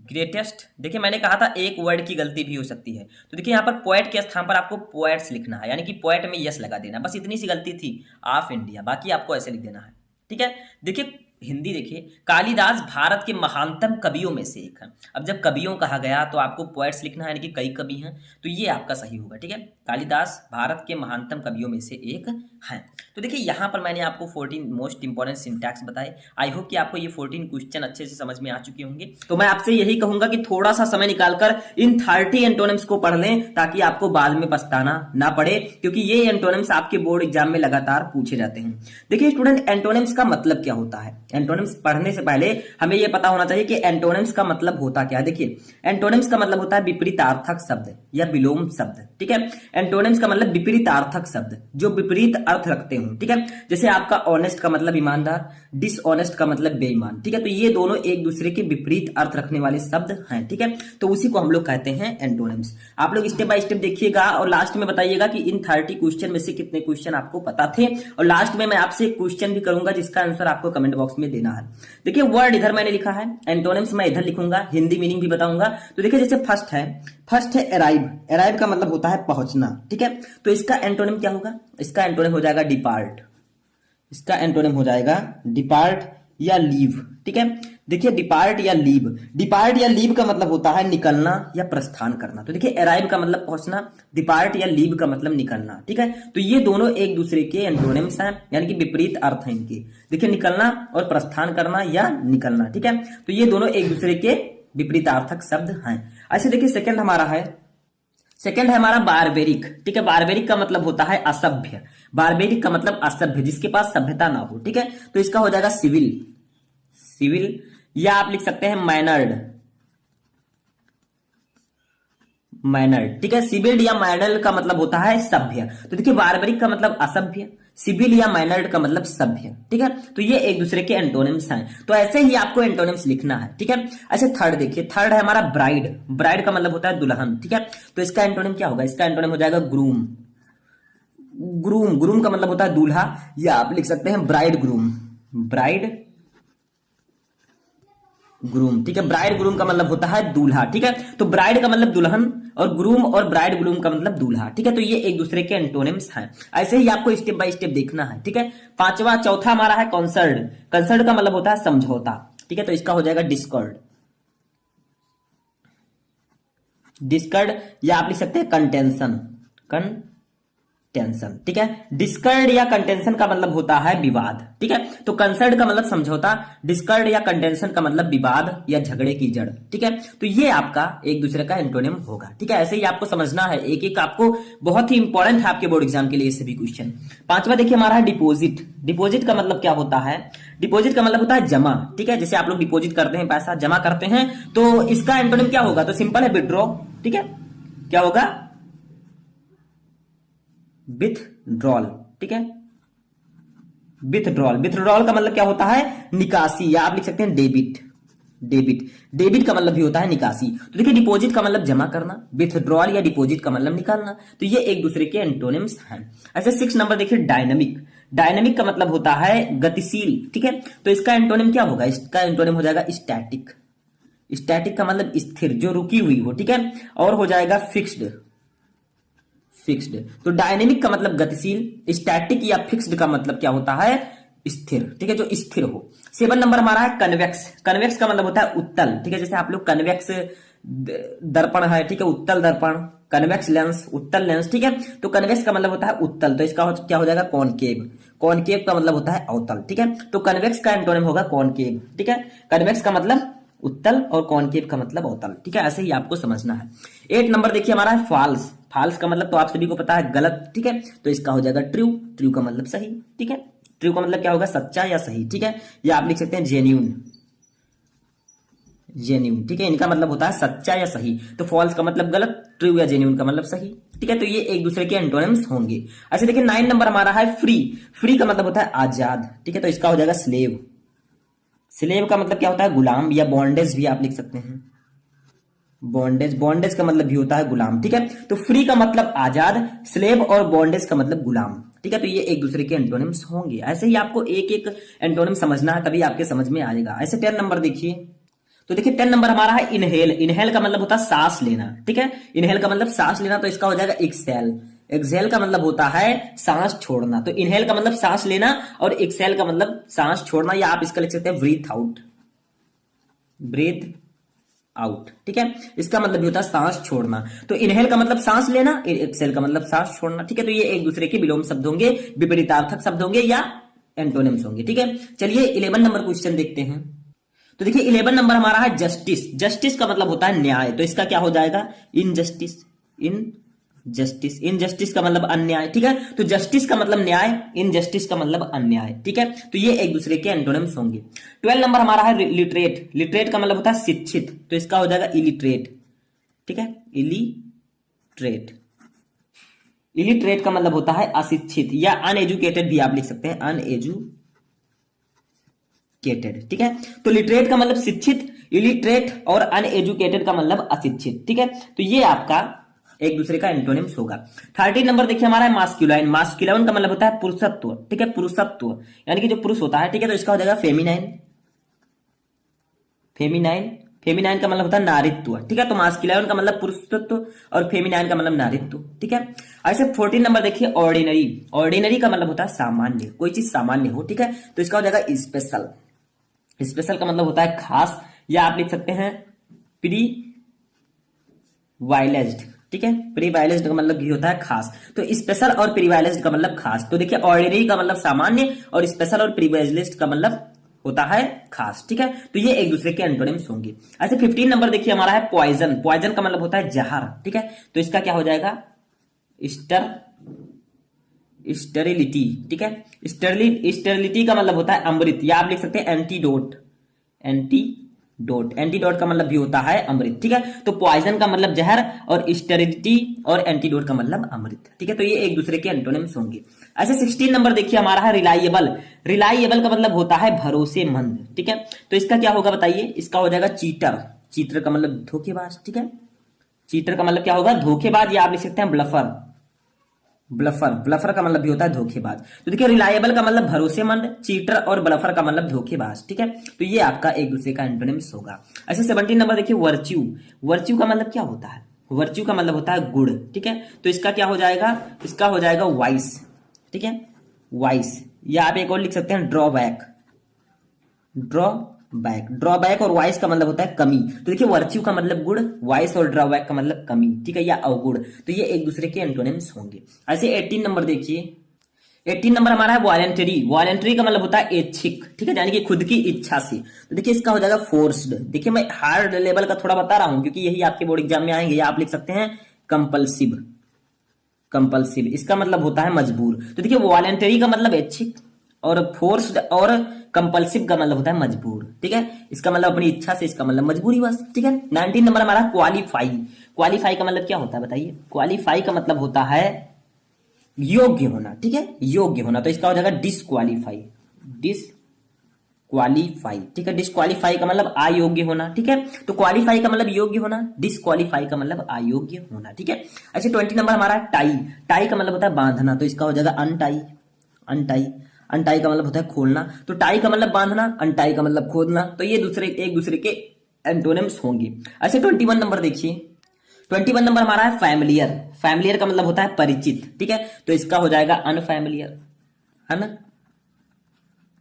greatest, देखिए मैंने कहा था एक वर्ड की गलती भी हो सकती है, तो देखिए यहाँ पर पोएट के स्थान पर आपको पोएट्स लिखना है, यानी कि पोएट में यस लगा देना, बस इतनी सी गलती थी, ऑफ इंडिया, बाकी आपको ऐसे लिख देना है, ठीक है। देखिए हिंदी देखिए, कालिदास भारत के महानतम कवियों में से एक है। अब जब कवियों कहा गया तो आपको पोएट्स लिखना है, यानी कि कई कवि हैं, तो ये आपका सही होगा, ठीक है। कालिदास भारत के महानतम कवियों में से एक हैं। तो देखिए यहाँ पर मैंने आपको 14 मोस्ट इंपॉर्टेंट सिंटैक्स बताए। आई होप कि आपको ये 14 क्वेश्चन अच्छे से समझ में आ चुके होंगे। तो मैं आपसे यही कहूंगा कि थोड़ा सा समय निकालकर इन 30 एंटोनिम्स को पढ़ लें, ताकि आपको बाद में पछताना ना पड़े, क्योंकि ये एंटोनिम्स आपके बोर्ड एग्जाम में लगातार पूछे जाते हैं। देखिए स्टूडेंट, एंटोनिम्स का मतलब क्या होता है? एंटोनिम्स पढ़ने से पहले हमें यह पता होना चाहिए कि एंटोनिम्स का मतलब होता क्या है। देखिए एंटोनिम्स का मतलब होता है विपरीतार्थक शब्द या विलोम शब्द, ठीक है। एंटोनिम्स का मतलब विपरीतार्थक शब्द जो विपरीत अर्थ रखते हो, ठीक है। जैसे आपका ऑनेस्ट का मतलब ईमानदार, डिसऑनेस्ट का मतलब बेईमान, ठीक है। तो ये दोनों एक दूसरे के विपरीत अर्थ रखने वाले शब्द हैं, ठीक है। तो उसी को हम लोग कहते हैं एंटोनिम्स। आप लोग स्टेप बाय स्टेप देखिएगा और लास्ट में बताइएगा कि इन 30 क्वेश्चन में से कितने क्वेश्चन आपको पता थे, और लास्ट में मैं आपसे एक क्वेश्चन भी करूंगा जिसका आंसर आपको कमेंट बॉक्स में देना है। देखिए वर्ड इधर मैंने लिखा है, एंटोनिम्स मैं इधर लिखूंगा, हिंदी मीनिंग भी बताऊंगा। तो देखिए जैसे फर्स्ट है अराइव, अराइव का मतलब होता है पहुंचना, ठीक है। तो इसका एंटोनिम क्या होगा? इसका एंटोनिम हो जाएगा डिपार्ट, इसका एंटोनिम हो जाएगा डिपार्ट या लीव, ठीक है। देखिए डिपार्ट या लीव, डिपार्ट या लीव का मतलब होता है निकलना या प्रस्थान करना। तो देखिए अराइव का मतलब पहुंचना, डिपार्ट या लीव का मतलब निकलना, ठीक है। तो ये दोनों एक दूसरे के एंटोनिम्स हैं, यानी कि विपरीत अर्थ हैं इनके। देखिए निकलना और प्रस्थान करना या निकलना, ठीक है। तो ये दोनों एक दूसरे के विपरीतार्थक शब्द हैं। ऐसे देखिए सेकंड है हमारा बारबेरिक, ठीक है। बारबेरिक का मतलब होता है असभ्य, बारबेरिक का मतलब असभ्य, जिसके पास सभ्यता ना हो, ठीक है। तो इसका हो जाएगा सिविल, या आप लिख सकते हैं मैनर्ड, ठीक है। सिविल या मैनर्ड का मतलब होता है सभ्य। तो देखिए बारबेरिक का मतलब असभ्य, सिविल या मैनर्ड का मतलब सभ्य, ठीक है। तो ये एक दूसरे के एंटोनिम्स हैं, तो ऐसे ही आपको एंटोनिम्स लिखना है, ठीक है। अच्छा थर्ड देखिए, थर्ड है हमारा ब्राइड, ब्राइड का मतलब होता है दुल्हन, ठीक है। तो इसका एंटोनिम क्या होगा? इसका एंटोनिम हो जाएगा ग्रूम, ग्रूम का मतलब होता है दूल्हा, या आप लिख सकते हैं ब्राइड ग्रूम, ठीक है। ब्राइड ग्रूम का मतलब होता है दूल्हा, ठीक है। तो ब्राइड का मतलब दुल्हन और ग्रूम और ब्राइड ग्रूम का मतलब दूल्हा, ठीक है। तो ये एक दूसरे के एंटोनिम्स हैं। ऐसे ही आपको स्टेप बाय स्टेप देखना है, ठीक है। चौथा हमारा है कंसर्ड, कंसर्ड का मतलब होता है समझौता, ठीक है। तो इसका हो जाएगा डिस्कॉर्ड, डिस्कर्ड, या आप लिख सकते हैं कंटेंशन, टेंशन, ठीक है। डिस्कर्ड या कंटेंशन का मतलब होता है विवाद, ठीक है। तो कंसर्ड का मतलब समझौता, डिस्कर्ड या कंटेंशन का मतलब विवाद या झगड़े की जड़, ठीक है। तो ये आपका एक दूसरे का एंटोनिम होगा, ठीक है। ऐसे ही आपको समझना है, एक एक आपको बहुत ही इंपॉर्टेंट है आपके बोर्ड एग्जाम के लिए सभी क्वेश्चन। पांचवा देखिए हमारा है डिपोजिट। डिपोजिट का मतलब क्या होता है? डिपोजिट का मतलब होता है जमा, ठीक है। जैसे आप लोग डिपोजिट करते हैं, पैसा जमा करते हैं, तो इसका एंटोनिम क्या होगा? तो सिंपल है विड्रॉ, ठीक है। क्या होगा? विथड्रॉल, ठीक है। विथड्रॉल, विथड्रॉल का मतलब क्या होता है? निकासी, या आप लिख सकते हैं डेबिट, डेबिट, डेबिट का मतलब भी होता है निकासी। तो देखिए डिपॉजिट का मतलब जमा करना, विथड्रॉल या डिपॉजिट का मतलब निकालना, तो ये एक दूसरे के एंटोनिम्स हैं। ऐसे 6 नंबर देखिए डायनामिक। डायनामिक का मतलब होता है गतिशील, ठीक है। तो इसका एंटोनिम क्या होगा? इसका एंटोनिम हो जाएगा स्टैटिक। स्टैटिक का मतलब स्थिर, जो रुकी हुई हो, ठीक है। और हो जाएगा फिक्स्ड, फिक्स्ड। तो डायनेमिक का मतलब गतिशील, स्टैटिक या फिक्स्ड का मतलब क्या होता है? स्थिर, ठीक है, जो स्थिर हो। 7 नंबर हमारा है कन्वेक्स। कन्वेक्स का मतलब होता है उत्तल, ठीक है। जैसे आप लोग कन्वेक्स दर्पण है, ठीक है, उत्तल दर्पण, कन्वेक्स लेंस, उत्तल लेंस, ठीक है। तो कन्वेक्स का मतलब होता है उत्तल, तो इसका क्या हो जाएगा? कॉनकेव। कॉनकेव का मतलब होता है अवतल, ठीक है। तो कन्वेक्स का एंटोनिम होगा कॉनकेव, ठीक है। कन्वेक्स का मतलब उत्तल और कॉनकेव का मतलब अवतल, ठीक है। ऐसे ही आपको समझना है। 8 नंबर देखिए हमारा है फॉल्स। फॉल्स का मतलब तो आप सभी को पता है गलत, ठीक है। तो इसका हो जाएगा ट्रू। ट्रू का मतलब सही, ठीक है। ट्रू का मतलब क्या होगा? सच्चा या सही, ठीक है। या आप लिख सकते हैं जेन्यून, जेन्यून, ठीक है। इनका मतलब होता है सच्चा या सही। तो फॉल्स का मतलब गलत, ट्रू या जेन्यून का मतलब सही, ठीक है। तो ये एक दूसरे के एंटोनिम्स होंगे। ऐसे देखिए 9 नंबर हमारा है फ्री। फ्री का मतलब होता है आजाद, ठीक है। तो इसका हो जाएगा स्लेव। स्लेव का मतलब क्या होता है? गुलाम, या बॉन्डेज भी आप लिख सकते हैं, बॉन्डेज। बॉन्डेज का मतलब भी होता है गुलाम, ठीक है। तो फ्री का मतलब आजाद, स्लेव और बॉन्डेज का मतलब गुलाम, ठीक है। तो ये एक दूसरे के एंटोनिम्स होंगे। ऐसे ही आपको एक एक एंटोनिम समझना है, तभी आपके समझ में आएगा। ऐसे 10 नंबर देखिए, तो देखिए 10 नंबर हमारा है इनहेल। इनहेल का मतलब होता है सांस लेना, ठीक है। इनहेल का मतलब सांस लेना, तो इसका हो जाएगा एक्सहेल। एक्सहेल का मतलब होता है सांस छोड़ना। तो इनहेल का मतलब सांस लेना और एक्सहेल का मतलब सांस छोड़ना, या आप इसका लिख सकते हैं ब्रीथ आउट, ब्रीथ आउट, ठीक है। इसका मतलब भी होता है सांस छोड़ना। तो इनहेल का मतलब सांस लेना, एक्सहेल का मतलब सांस छोड़ना, ठीक है। तो ये एक दूसरे के विलोम शब्द होंगे, विपरीतार्थक शब्द होंगे, या एंटोनिम्स होंगे, ठीक है। चलिए 11 नंबर क्वेश्चन देखते हैं। तो देखिए 11 नंबर हमारा है जस्टिस। जस्टिस का मतलब होता है न्याय, तो इसका क्या हो जाएगा? Injustice, injustice. इनजस्टिस का मतलब अन्याय, ठीक है। तो जस्टिस का मतलब न्याय, इनजस्टिस का मतलब अन्याय, ठीक है। तो ये एक दूसरे के एंटोनिम्स होंगे। 12 नंबर हमारा है लिटरेट। लिटरेट का मतलब होता है शिक्षित, तो इसका हो जाएगा इलिटरेट, ठीक है, इलिटरेट। इलिटरेट का मतलब होता है अशिक्षित, या अनएजुकेटेड भी आप लिख सकते हैं, अनएजुकेटेड, ठीक है। तो लिटरेट का मतलब शिक्षित, इलिटरेट और अनएजुकेटेड का मतलब अशिक्षित, ठीक है। तो ये आपका एक दूसरे का एंटोनिम्स होगा। 13 नंबर देखिए हमारा है मास्कुलाइन। मास्कुलाइन का मतलब होता है पुरुषत्व, ठीक है, पुरुषत्व यानी कि जो पुरुष होता है, ठीक है। तो इसका हो जाएगा फेमिनाइन, फेमिनाइन। फेमिनाइन का मतलब होता है नारित्व, ठीक है। तो मास्कुलाइन का मतलब पुरुषत्व और फेमिनाइन का मतलब नारित्व, ठीक है। ऐसे 14 नंबर देखिए ऑर्डिनरी। ऑर्डिनरी का मतलब होता है सामान्य, कोई चीज सामान्य हो, ठीक है। तो इसका हो जाएगा स्पेशल। स्पेशल का मतलब होता है खास, या आप लिख सकते हैं प्रीवाइलेज्ड, ठीक है। प्रीवाइलेज्ड का मतलब भी होता है खास। तो स्पेशल और प्रीवाइलेज्ड का मतलब खास। तो देखिए ऑर्डिनरी का मतलब सामान्य और स्पेशल और प्रीवाइलेज्ड का मतलब होता है खास, ठीक है। तो ये एक दूसरे के एंटोनिम्स होंगे। ऐसे 15 नंबर देखिए हमारा है पॉइजन। पॉइजन का मतलब होता है जहर, ठीक है। तो इसका क्या हो जाएगा? स्टेरिलिटी, ठीक है। स्टेरिलिटी का मतलब होता है अमृत, या आप लिख सकते हैं एंटीडोट, एंटीडोट। एंटीडोट का मतलब भी होता है अमृत, ठीक है। तो पॉइजन का मतलब जहर और स्टेरिलिटी और एंटीडोट का मतलब अमृत, ठीक है। तो ये एक दूसरे के एंटोनिम्स होंगे। ऐसे 16 नंबर देखिए हमारा है रिलायबल। रिलायबल का मतलब होता है भरोसेमंद, ठीक है। तो इसका क्या होगा बताइए? इसका हो जाएगा चीटर। चीटर का मतलब धोखेबाज, ठीक है। चीटर का मतलब क्या होगा? धोखेबाज, या आप लिख सकते हैं ब्लफर। ब्लफर, ब्लफर का मतलब भी होता है धोखेबाज। तो देखिए रिलायबल का मतलब भरोसेमंद, चीटर और ब्लफर का मतलब धोखेबाज, ठीक है। तो ये आपका एक दूसरे का एंटोनिम्स होगा। ऐसे 17 नंबर देखिए वर्च्यू। वर्च्यू का मतलब क्या होता है? वर्च्यू का मतलब होता है गुण, ठीक है। तो इसका क्या हो जाएगा? इसका हो जाएगा वाइस, ठीक है, वाइस। या आप एक और लिख सकते हैं ड्रॉबैक, ड्रॉबैक, बैक। ड्रॉबैक और वाइस का मतलब होता है कमी। तो देखिए वर्च्यू का मतलब गुण, वाइस और ड्रॉबैक का मतलब कमी, ठीक है, या अवगुण। तो ये एक दूसरे के एंटोनिम्स होंगे। ऐसे 18 नंबर देखिए, 18 नंबर हमारा है वॉलेंटरी। वॉलेंटरी का मतलब होता है ऐच्छिक, ठीक है, यानी कि खुद की इच्छा से। तो देखिए इसका हो जाएगा फोर्स्ड। देखिए मैं हार्ड लेवल का थोड़ा बता रहा हूं क्योंकि यही आपके बोर्ड एग्जाम में आएंगे, या आप लिख सकते हैं कंपल्सिव। कंपल्सिव इसका मतलब होता है मजबूर। तो देखिए वॉलेंटरी का मतलब ऐच्छिक और फोर्स्ड और कंपल्सिव का मतलब होता है मजबूर, ठीक है। इसका मतलब अपनी इच्छा से, इसका मतलब मजबूरी बस, ठीक है। 19 नंबर हमारा क्वालिफाई। क्वालिफाई का मतलब क्या होता है बताइए? क्वालिफाई का मतलब होता है योग्य होना, ठीक है, योग्य होना। तो इसका हो जाएगा डिसक्वालीफाई। डिसक्वालीफाई, ठीक है। डिसक्वालीफाई का मतलब अयोग्य होना, ठीक है। तो क्वालीफाई का मतलब योग्य होना, डिसक्वालीफाई का मतलब अयोग्य होना, ठीक है। अच्छा 20 नंबर हमारा टाई। टाई का मतलब होता है बांधना। तो इसका हो जाएगा अनटाई। अनटाई, अनटाई का मतलब होता है खोलना। तो टाई का मतलब बांधना, अनटाई का मतलब खोलना। तो ये एक दूसरे के एंटोनिम्स होंगे। अच्छा 21 नंबर देखिए, 21 नंबर हमारा है फैमिलियर। फैमिलियर का मतलब होता है परिचित, ठीक है। तो इसका हो जाएगा अनफैमिलियर।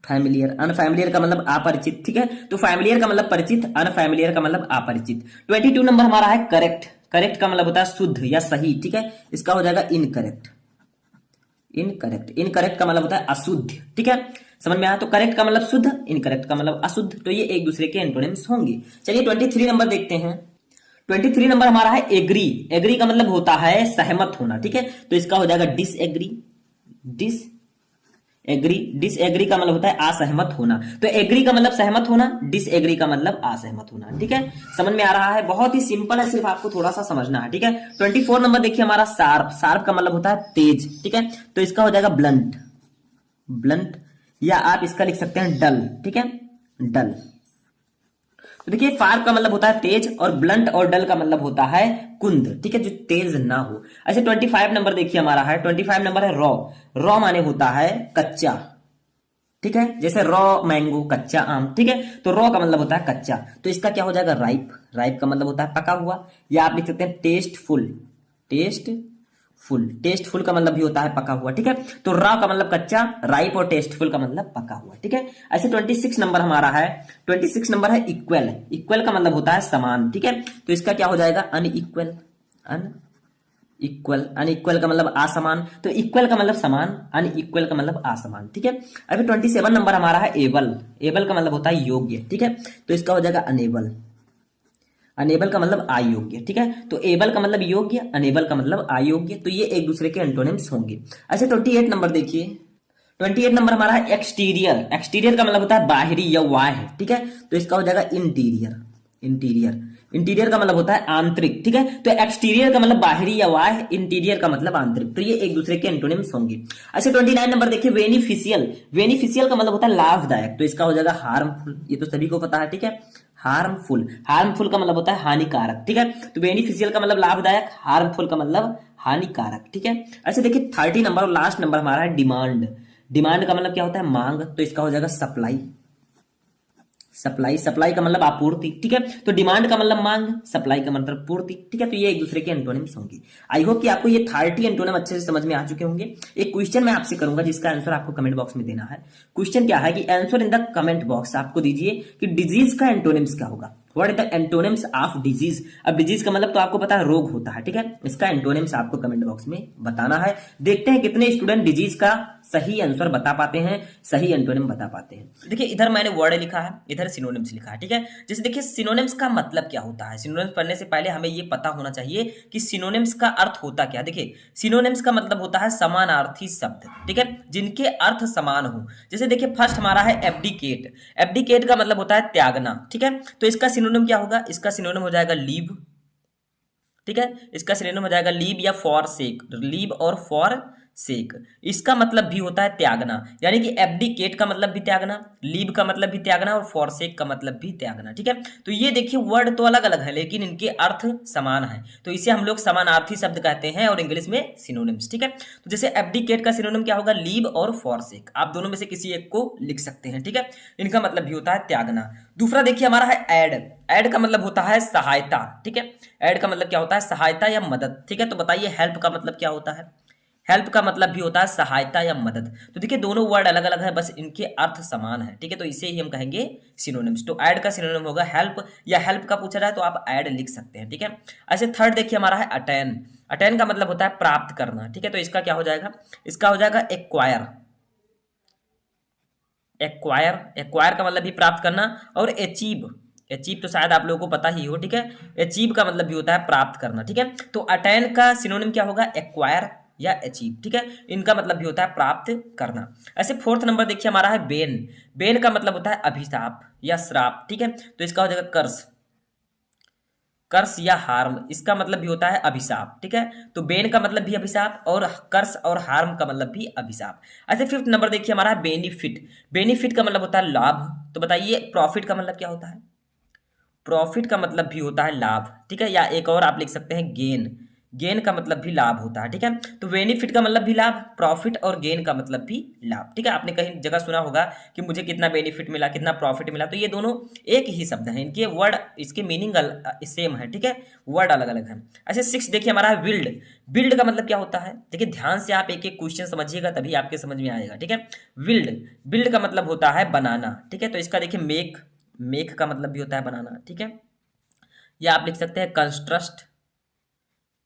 अनफैमिलियर, अनफैमिलियर का मतलब अपरिचित, ठीक है। तो फैमिलियर का मतलब परिचित, अनफैमिलियर का मतलब अपरिचित। 22 नंबर हमारा है करेक्ट। करेक्ट का मतलब होता है शुद्ध या सही, ठीक है। इसका हो जाएगा इनकरेक्ट। इनकरेक्ट, इनकरेक्ट का मतलब होता है अशुद्ध, ठीक है। समझ में आया? तो करेक्ट का मतलब शुद्ध, इनकरेक्ट का मतलब अशुद्ध। तो ये एक दूसरे के एंटोनिम्स होंगे। चलिए 23 नंबर देखते हैं। 23 नंबर हमारा है एग्री। एग्री का मतलब होता है सहमत होना, ठीक है। तो इसका हो जाएगा डिसएग्री। डिसएग्री, डिसएग्री का मतलब होता है असहमत होना। तो एग्री का मतलब सहमत होना, डिसएग्री का मतलब असहमत होना, ठीक है। समझ में आ रहा है? बहुत ही सिंपल है, सिर्फ आपको थोड़ा सा समझना है, ठीक है। 24 नंबर देखिए हमारा शार्प। शार्प का मतलब होता है तेज, ठीक है। तो इसका हो जाएगा ब्लंट। ब्लंट, या आप इसका लिख सकते हैं डल, ठीक है, डल। तो देखिए फार्प का मतलब होता है तेज और ब्लंट और डल का मतलब होता है कुंद, ठीक है, जो तेज ना हो। अच्छा 25 नंबर देखिए हमारा है, 25 नंबर है रॉ। रॉ माने होता है कच्चा, ठीक है, जैसे रॉ मैंगो, कच्चा आम, ठीक है। तो रॉ का मतलब होता है कच्चा। तो इसका क्या हो जाएगा राइप। राइप का मतलब होता है पका हुआ, या आप लिख सकते हैं टेस्टफुल। टेस्टफुल, टेस्टफुल का मतलब भी होता है पका हुआ, ठीक है। तो रॉ का मतलब कच्चा, राइप और टेस्टफुल का मतलब पका हुआ, ठीक है। ऐसे 26 नंबर हमारा है, 26 नंबर है इक्वल। इक्वल का मतलब होता है समान, ठीक है। तो इसका क्या हो जाएगा अनइक्वल। अनइक्वल, अनइक्वल का मतलब असमान। तो इक्वल का मतलब समान, अनइक्वल का मतलब असमान, ठीक है। अभी 27 नंबर हमारा है एबल। एबल का मतलब होता है योग्य, ठीक है। तो इसका हो जाएगा अनेबल। अनेबल का मतलब अयोग्य, ठीक है। तो एबल का मतलब योग्य, अनेबल का मतलब अयोग्य। तो ये एक दूसरे के एंटोनिम्स होंगे। अच्छा 28 नंबर देखिए, 28 नंबर हमारा है एक्सटीरियर। एक्सटीरियर का मतलब होता है बाहरी या बाह्य, ठीक है। तो इसका हो जाएगा इंटीरियर। इंटीरियर, इंटीरियर का मतलब होता है आंतरिक, ठीक है। तो एक्सटीरियर का मतलब बाहरी या बाह्य, इंटीरियर का मतलब आंतरिक। तो ये एक दूसरे के एंटोनिम्स होंगे। अच्छा 29 नंबर देखिए बेनिफिशियल। बेनिफिशियल का मतलब होता है लाभदायक। तो इसका हो जाएगा हार्मफुल। ये तो सभी को पता है, ठीक है, हार्मफुल। हार्मफुल का मतलब होता है हानिकारक, ठीक है। तो बेनिफिशियल का मतलब लाभदायक, हार्मफुल का मतलब हानिकारक, ठीक है। अच्छा देखिए 30 नंबर और लास्ट नंबर हमारा है डिमांड। डिमांड का मतलब क्या होता है मांग। तो इसका हो जाएगा सप्लाई। सप्लाई, सप्लाई का मतलब आपूर्ति, ठीक है। तो डिमांड का मतलब मांग, सप्लाई का मतलब पूर्ति, ठीक है। तो ये एक दूसरे के एंटोनिम्स होंगे। आई होप कि आपको ये 30 एंटोनिम अच्छे से समझ में आ चुके होंगे। एक क्वेश्चन मैं आपसे करूंगा जिसका आंसर आपको कमेंट बॉक्स में देना है। क्वेश्चन क्या है कि answer in the comment box आपको दीजिए कि डिजीज का एंटोनिम्स क्या होगा। What is the antonyms of disease. अब डिजीज का मतलब तो आपको पता है रोग होता है, ठीक है। इसका एंटोनिम्स आपको कमेंट बॉक्स में बताना है। देखते हैं कितने स्टूडेंट डिजीज का सही आंसर बता पाते हैं, सही एंटोनिम बता पाते हैं। देखिए इधर मैंने वर्ड लिखा है, इधर सिनोनिम्स लिखा है, ठीक है। जैसे देखिए सिनोनिम्स का मतलब क्या होता है। सिनोनिम्स पढ़ने से पहले हमें ये पता होना चाहिए कि सिनोनिम्स का अर्थ होता क्या। देखिए सिनोनिम्स का मतलब होता है समानार्थी शब्द, ठीक है, जिनके अर्थ समान हो। जैसे देखिए फर्स्ट हमारा है एब्डिकेट। एब्डिकेट का मतलब होता है त्यागना, ठीक है। तो इसका सिनोनिम क्या होगा? इसका सिनोनिम हो जाएगा लीव, ठीक है। इसका सिनोनिम हो जाएगा लीव या फॉर सेक। लीव और फॉर सेक, इसका मतलब भी होता है त्यागना, यानी कि एब्डिकेट का मतलब भी त्यागना, लीव का मतलब भी त्यागना और फॉर सेक का मतलब भी त्यागना, ठीक है। तो ये देखिए वर्ड तो अलग अलग है लेकिन इनके अर्थ समान है। तो इसे हम लोग समानार्थी शब्द कहते हैं और इंग्लिश में सिनोनिम्स, ठीक है। तो जैसे एब्डिकेट का सिनोनिम क्या होगा? लीव और फॉर सेक। आप दोनों में से किसी एक को लिख सकते हैं, ठीक है। इनका मतलब भी होता है त्यागना। दूसरा देखिए हमारा है एड। एड का मतलब होता है सहायता, ठीक है। एड का मतलब क्या होता है? सहायता या मदद, ठीक है। तो बताइए हेल्प का मतलब क्या होता है? हेल्प का मतलब भी होता है सहायता या मदद। तो देखिए दोनों वर्ड अलग अलग है, बस इनके अर्थ समान है, ठीक है, तो इसे ही हम कहेंगे सिनोनिम्स। तो ऐड का सिनोनिम होगा हेल्प, या हेल्प का पूछा जाए तो आप ऐड लिख सकते हैं, ठीक है। ऐसे थर्ड देखिए हमारा है अटेन। अटेन का मतलब होता है प्राप्त करना, ठीक है, तो इसका क्या हो जाएगा, इसका हो जाएगा एक्वायर। एक्वायर, एक्वायर का मतलब भी प्राप्त करना, और अचीव, अचीव तो शायद आप लोगों को पता ही हो, ठीक है, अचीव का मतलब भी होता है प्राप्त करना, ठीक है। तो अटेन का सिनोनिम क्या होगा, एक्वायर या अचीव, ठीक है, इनका मतलब भी होता है प्राप्त करना। ऐसे फोर्थ नंबर देखिए हमारा है बेन। बेन का मतलब होता है अभिशाप या श्राप, ठीक है, तो इसका हो जाएगा कर्स। कर्स या हार्म, इसका मतलब भी होता है अभिशाप, ठीक है, तो बेन का मतलब भी अभिशाप, और कर्स और हार्म का मतलब भी अभिशाप। अच्छा फिफ्थ नंबर देखिए हमारा बेनिफिट। बेनिफिट का मतलब होता है लाभ। तो बताइए प्रॉफिट का मतलब क्या होता है, प्रॉफिट का मतलब भी होता है लाभ, ठीक है, या एक और आप लिख सकते हैं गेन। गेन का मतलब भी लाभ होता है, ठीक है, तो बेनिफिट का मतलब भी लाभ, प्रॉफिट और गेन का मतलब भी लाभ, ठीक है। आपने कहीं जगह सुना होगा कि मुझे कितना बेनिफिट मिला, कितना प्रॉफिट मिला, तो ये दोनों एक ही शब्द हैं, इनके वर्ड, इसके मीनिंग सेम है, ठीक है, वर्ड अलग अलग है। ऐसे सिक्स देखिए हमारा है बिल्ड। बिल्ड का मतलब क्या होता है, देखिए ध्यान से आप एक एक क्वेश्चन समझिएगा तभी आपके समझ में आएगा, ठीक है। बिल्ड, बिल्ड का मतलब होता है बनाना, ठीक है, तो इसका देखिए मेक, मेक का मतलब भी होता है बनाना, ठीक है, या आप लिख सकते हैं कंस्ट्रक्ट।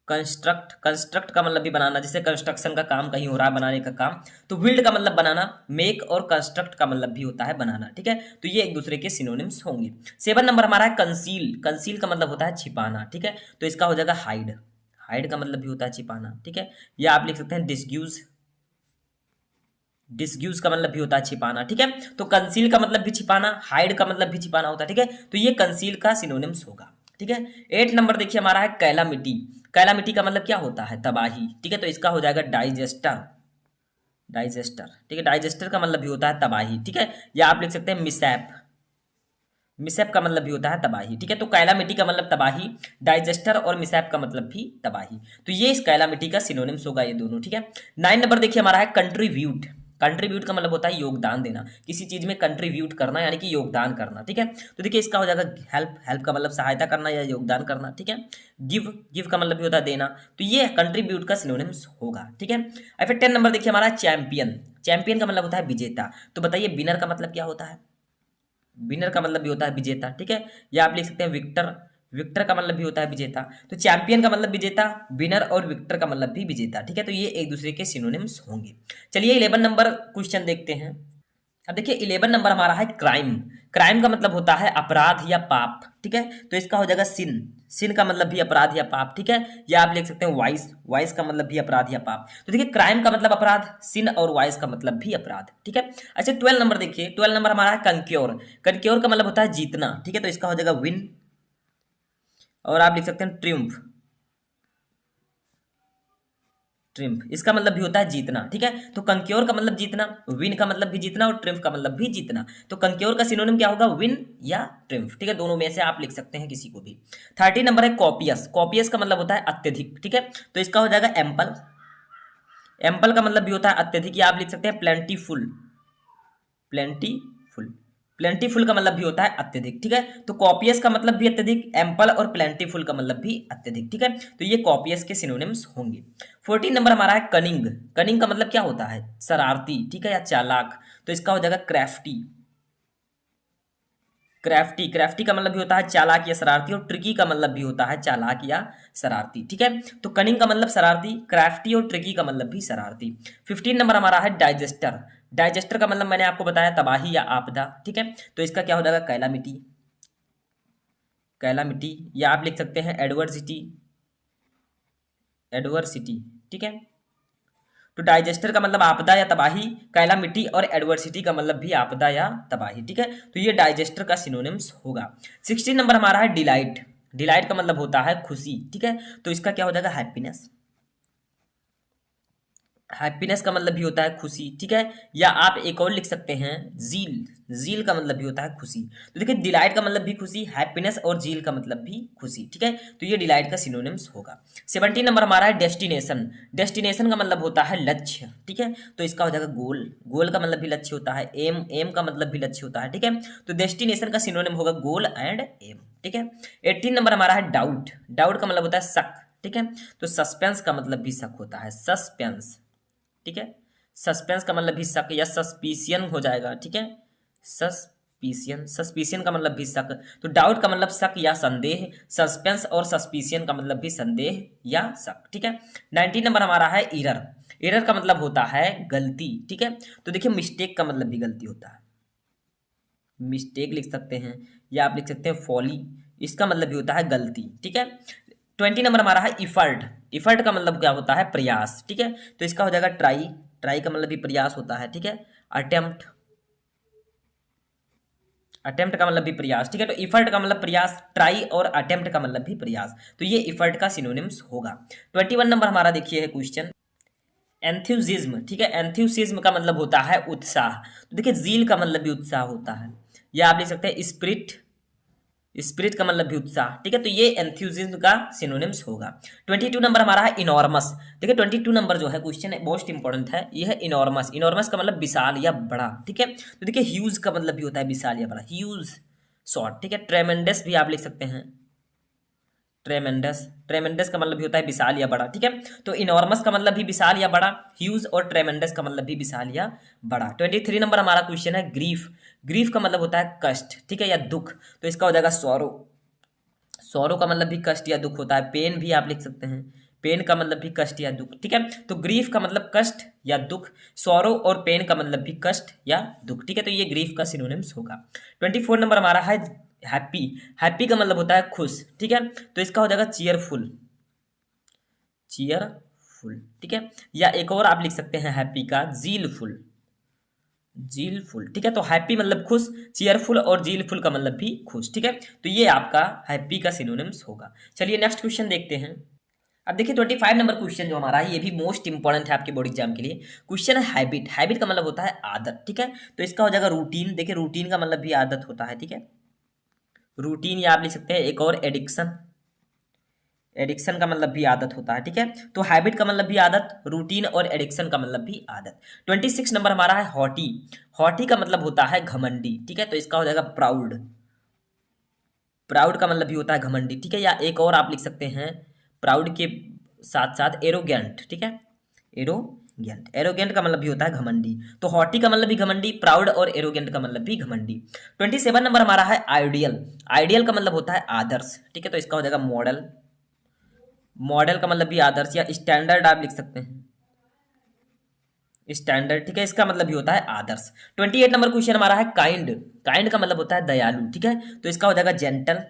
कंस्ट्रक्ट, कंस्ट्रक्ट का मतलब भी बनाना, जैसे कंस्ट्रक्शन का काम कहीं हो रहा है, बनाने का काम, तो बिल्ड का मतलब बनाना, मेक और कंस्ट्रक्ट का मतलब भी होता है बनाना, ठीक है, तो ये एक दूसरे के सिनोनिम्स होंगे। 7 नंबर हमारा है कंसील। कंसील का मतलब होता है छिपाना, ठीक है, तो इसका हो जाएगा हाइड। हाइड का मतलब भी होता है छिपाना, ठीक है, या आप लिख सकते हैं डिस्ग्यूज। डिस्ग्यूज का मतलब भी होता है छिपाना, ठीक है, तो कंसील का मतलब भी छिपाना, हाइड का मतलब भी छिपाना होता है, ठीक है, तो ये कंसील का सिनोनिम्स होगा, ठीक है। 8 नंबर देखिए हमारा है कैलामिटी। कैलामिटी का मतलब क्या होता है, तबाही, ठीक है, तो इसका हो जाएगा डाइजेस्टर। डाइजेस्टर, ठीक है, डाइजेस्टर का मतलब भी होता है तबाही, ठीक है, या आप लिख सकते हैं मिसैप। मिसैप का मतलब भी होता है तबाही, ठीक है, तो कैलामिटी का मतलब तबाही, डाइजेस्टर और मिसैप का मतलब भी तबाही, तो ये इस कैलामिटी का सिनोनिम्स होगा ये दोनों, ठीक है। 9 नंबर देखिए हमारा है कंट्रीब्यूट। कंट्रीब्यूट का मतलब होता है योगदान देना, किसी चीज में कंट्रीब्यूट करना यानी कि योगदान करना, ठीक है, तो देखिए इसका हो जाएगा हेल्प। हेल्प का मतलब सहायता करना या योगदान करना, ठीक है। गिव, गिव का मतलब भी होता है देना, तो ये कंट्रीब्यूट का सिनोनिम्स होगा, ठीक है। और फिर 10 नंबर देखिए हमारा चैंपियन। चैंपियन का मतलब होता है विजेता, तो बताइए विनर का मतलब क्या होता है, विनर का मतलब भी होता है विजेता, ठीक है, या आप लिख सकते हैं विक्टर। विक्टर का मतलब भी होता है विजेता, तो चैंपियन का मतलब विजेता, विनर और विक्टर का मतलब भी विजेता, ठीक है, तो ये एक दूसरे के सिनोनिम्स होंगे। चलिए 11 नंबर क्वेश्चन देखते हैं। अब देखिए 11 नंबर हमारा है क्राइम। क्राइम का मतलब होता है अपराध या पाप, ठीक है, तो इसका हो जाएगा सिन। सिन का मतलब भी अपराध या पाप, ठीक है, या आप लिख सकते हैं वाइस। वाइस का मतलब भी अपराध या पाप, तो देखिए क्राइम का मतलब अपराध, सिन और वाइस का मतलब भी अपराध, ठीक है। अच्छा 12 नंबर देखिए, 12 नंबर हमारा है कंक्योर। कंक्योर का मतलब होता है जीतना, ठीक है, तो इसका हो जाएगा विन, और आप लिख सकते हैं ट्रिम्फ। ट्रिम्फ, इसका मतलब भी होता है जीतना, ठीक है, तो कंक्योर का मतलब जीतना, विन का मतलब भी जीतना, और ट्रिम्फ का मतलब भी जीतना, तो कंक्योर का सिनोनिम क्या होगा, विन या ट्रिम्फ, ठीक है, दोनों में से आप लिख सकते हैं किसी को भी। 13 नंबर है कॉपियस। कॉपियस का मतलब होता है अत्यधिक, ठीक है, तो इसका हो जाएगा एम्पल। एम्पल का मतलब भी होता है अत्यधिक, या आप लिख सकते हैं प्लेंटीफुल। प्लेंटीफुल, प्लेंटीफुल का मतलब भी होता है अत्यधिक, ठीक है, तो कॉपियस का मतलब भी अत्यधिक, एम्पल और प्लेंटीफुल का मतलब भी अत्यधिक, ठीक है, तो ये कॉपियस के सिनोनिम्स होंगे। 14 नंबर हमारा है कनिंग। कनिंग का मतलब क्या होता है, शरारती, ठीक है, या चालाक, तो इसका हो जाएगा क्राफ्टी। क्राफ्टी, क्राफ्टी का मतलब भी होता है चालाक या शरारती, और ट्रिकी का मतलब भी होता है चालाक या शरारती, ठीक है, तो कनिंग का मतलब शरारती, क्राफ्टी और ट्रिकी का मतलब भी शरारती। 15 नंबर हमारा है डाइजेस्टर। डाइजेस्टर का मतलब मैंने आपको बताया तबाही या आपदा, ठीक है, तो इसका क्या हो जाएगा कैलामिटी। कैलामिटी, या आप लिख सकते हैं एडवर्सिटी। एडवर्सिटी, ठीक है, तो डाइजेस्टर का मतलब आपदा या तबाही, कैलामिटी और एडवर्सिटी का मतलब भी आपदा या तबाही, ठीक है, तो ये डाइजेस्टर का सिनोनिम्स होगा। 16 नंबर हमारा है डिलाइट। डिलाइट का मतलब होता है खुशी, ठीक है, तो इसका क्या हो जाएगा हैप्पीनेस। हैप्पीनेस का मतलब भी होता है खुशी, ठीक है, या आप एक और लिख सकते हैं जील। जील का मतलब भी होता है खुशी, तो देखिए डिलाइट का मतलब भी खुशी, हैप्पीनेस और जील का मतलब भी खुशी, ठीक है, तो ये डिलाइट का सिनोनिम्स होगा। 17 नंबर हमारा है डेस्टिनेशन। डेस्टिनेशन का मतलब होता है लक्ष्य, ठीक है, तो इसका हो जाएगा गोल। गोल का मतलब भी लक्ष्य होता है, एम, एम का मतलब भी लक्ष्य होता है, ठीक है, तो डेस्टिनेशन का सिनोनिम होगा गोल एंड एम, ठीक है। 18 नंबर हमारा है डाउट। डाउट का मतलब होता है शक, ठीक है, तो सस्पेंस का मतलब भी शक होता है, सस्पेंस, ठीक है। सस्पेंस का मतलब भी शक या सस्पिशियन हो जाएगा, ठीक है। सस्पिशियन, सस्पिशियन का मतलब भी शक, तो डाउट का मतलब शक या संदेह, सस्पेंस और सस्पिशियन का मतलब भी संदेह या शक, ठीक है। 19 नंबर हमारा है एरर। एरर का मतलब होता है गलती, ठीक है। तो देखिए मिस्टेक का मतलब भी गलती होता है, मिस्टेक लिख सकते हैं या आप लिख सकते हैं फॉली, इसका मतलब भी होता है गलती, ठीक है। 20 नंबर हमारा है इफर्ट। इफर्ट का मतलब क्या होता है प्रयास, ठीक है। तो इसका हो जाएगा ट्राई, ट्राई का मतलब भी प्रयास होता है, ठीक है। अटेम्प्ट, अटेम्प्ट का मतलब भी प्रयास, ठीक है। तो इफर्ट का मतलब प्रयास, ट्राई और अटेम्प्ट का मतलब भी प्रयास, तो ये इफर्ट का सिनोनिम्स होगा। 21 नंबर हमारा देखिए है क्वेश्चन एंथ्यूजिज्म, ठीक है। एंथ्यूसिज्म का मतलब होता है उत्साह, तो देखिए जील का मतलब भी उत्साह होता है, या आप लिख सकते हैं स्पिरिट, स्पिरिट का मतलब भी उत्साह, ठीक है। तो ये एंथ्यूजिज्म का सिनोनिम्स होगा। 22 नंबर हमारा है इनॉर्मस। देखिए 22 नंबर जो है क्वेश्चन है मोस्ट इंपॉर्टेंट है, ये है इनॉर्मस। इनॉर्मस का मतलब विशाल या बड़ा, ठीक है। तो देखिए ह्यूज का मतलब भी होता है विशाल या बड़ा, ह्यूज शॉर्ट, ठीक है। ट्रेमेंडस भी आप लिख सकते हैं, ट्रेमेंडस, ट्रेमेंडस का मतलब भी होता है विशाल या बड़ा, ठीक है। तो इनॉर्मस का मतलब भी विशाल या बड़ा, ह्यूज और ट्रेमेंडस का मतलब भी विशाल या बड़ा। 23 नंबर हमारा क्वेश्चन है ग्रीफ। ग्रीफ का मतलब होता है कष्ट, ठीक है, या दुख, तो इसका हो जाएगा सॉरो। सॉरो का मतलब भी कष्ट या दुख होता है। पेन भी आप लिख सकते हैं, पेन का मतलब भी कष्ट या दुख, ठीक है। तो ग्रीफ का मतलब कष्ट या दुख, सॉरो और पेन का मतलब भी कष्ट या दुख, ठीक है। तो ये ग्रीफ का सिनोनिम्स होगा। 24 नंबर हमारा है हैप्पी। हैप्पी का मतलब होता है खुश, ठीक है। तो इसका हो जाएगा चीयरफुल, चीयरफुल, ठीक है। या एक और आप लिख सकते हैं हैप्पी का जीलफुल, जीलफुल, ठीक है। तो हैप्पी मतलब खुश, चीयरफुल और जीलफुल का मतलब भी खुश, ठीक है। तो ये आपका हैप्पी का सिनोनिम्स होगा। चलिए नेक्स्ट क्वेश्चन देखते हैं। अब देखिए 25 नंबर क्वेश्चन जो हमारा है ये भी मोस्ट इंपॉर्टेंट है आपके बोर्ड एग्जाम के लिए। क्वेश्चन है हैबिट। हैबिट का मतलब होता है आदत, ठीक है। तो इसका हो जाएगा रूटीन। देखिए रूटीन का मतलब भी आदत होता है, ठीक है। रूटीन या आप लिख सकते हैं एक और एडिक्शन, एडिक्शन का मतलब भी आदत होता है, ठीक है। तो हैबिट का मतलब भी आदत, रूटीन और एडिक्शन का मतलब भी आदत। 26 नंबर हमारा है हॉटी। हॉटी का मतलब होता है घमंडी, ठीक है। तो इसका हो जाएगा प्राउड। प्राउड का मतलब भी होता है घमंडी, ठीक है। या एक और आप लिख सकते हैं प्राउड के साथ साथ एरोगेंट, ठीक है। एरोगेंट, एरोगेंट का मतलब भी होता है घमंडी। तो हॉटी का मतलब भी घमंडी, प्राउड और एरोगेंट का मतलब भी घमंडी। 27 नंबर हमारा है आइडियल। आइडियल का मतलब होता है आदर्श, ठीक है। तो इसका हो जाएगा मॉडल। मॉडल का मतलब भी आदर्श या स्टैंडर्ड आप लिख सकते हैं, स्टैंडर्ड, ठीक है। इसका मतलब भी होता है आदर्श। 28 नंबर क्वेश्चन हमारा है काइंड। काइंड का मतलब होता है दयालु, ठीक है। तो इसका हो जाएगा जेंटल।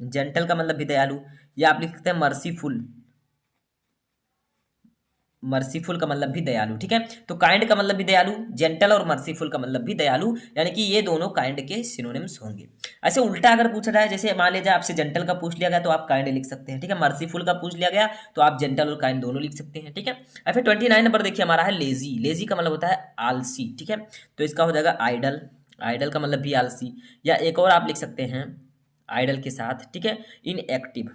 जेंटल का मतलब भी दयालु, या आप लिख सकते हैं मर्सीफुल। मर्सीफुल का मतलब भी दयालु, ठीक है। तो काइंड का मतलब भी दयालु, जेंटल और मर्सीफुल का मतलब भी दयालु, यानी कि ये दोनों काइंड के सिनोनिम्स होंगे। ऐसे उल्टा अगर पूछा जाए, जैसे मान लीजिए आपसे जेंटल का पूछ लिया गया तो आप काइंड लिख सकते हैं, ठीक है। मर्सीफुल का पूछ लिया गया तो आप जेंटल और काइंड दोनों लिख सकते हैं, ठीक है। और फिर 29 नंबर देखिए हमारा है लेजी। लेजी का मतलब होता है आलसी, ठीक है। तो इसका हो जाएगा आइडल। आइडल का मतलब भी आलसी, या एक और आप लिख सकते हैं आइडल के साथ, ठीक है, इनएक्टिव।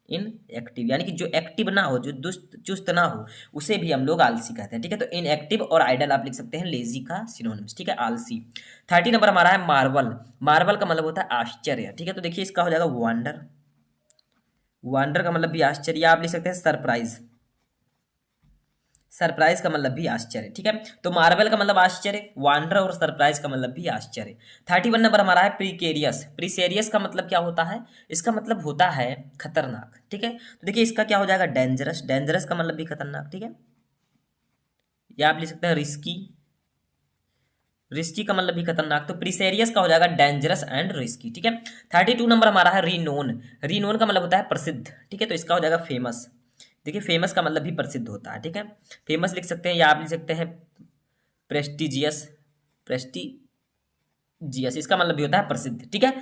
इनएक्टिव यानी कि जो एक्टिव ना हो, जो दुस्त चुस्त ना हो, उसे भी हम लोग आलसी कहते हैं, ठीक है। तो इनएक्टिव और आइडल आप लिख सकते हैं लेजी का सिनोनिम्स, ठीक है, आलसी। 30 नंबर हमारा है मार्वल। मार्वल का मतलब होता है आश्चर्य, ठीक है। तो देखिए इसका हो जाएगा वंडर। वंडर का मतलब भी आश्चर्य, आप लिख सकते हैं सरप्राइज। सरप्राइज का मतलब भी आश्चर्य, ठीक है। तो मार्वल का मतलब आश्चर्य, वंडर और सरप्राइज का मतलब भी आश्चर्य। 31 नंबर हमारा है प्रीकेरियस। प्रीसेरियस का मतलब क्या होता है, इसका मतलब होता है खतरनाक, ठीक है। तो देखिए इसका क्या हो जाएगा डेंजरस। डेंजरस का मतलब भी खतरनाक, ठीक है। या आप लिख सकते हैं रिस्की। रिस्की का मतलब भी खतरनाक, तो प्रीसेरियस का हो जाएगा डेंजरस एंड रिस्की, ठीक है। 32 नंबर हमारा है रीनोन। रीनोन का मतलब होता है प्रसिद्ध, ठीक है। तो इसका हो जाएगा फेमस। देखिए फेमस का मतलब भी प्रसिद्ध होता है, ठीक है। फेमस लिख सकते हैं या आप लिख सकते हैं प्रेस्टिजियस। प्रेस्टिजियस इसका मतलब भी होता है प्रसिद्ध, ठीक है।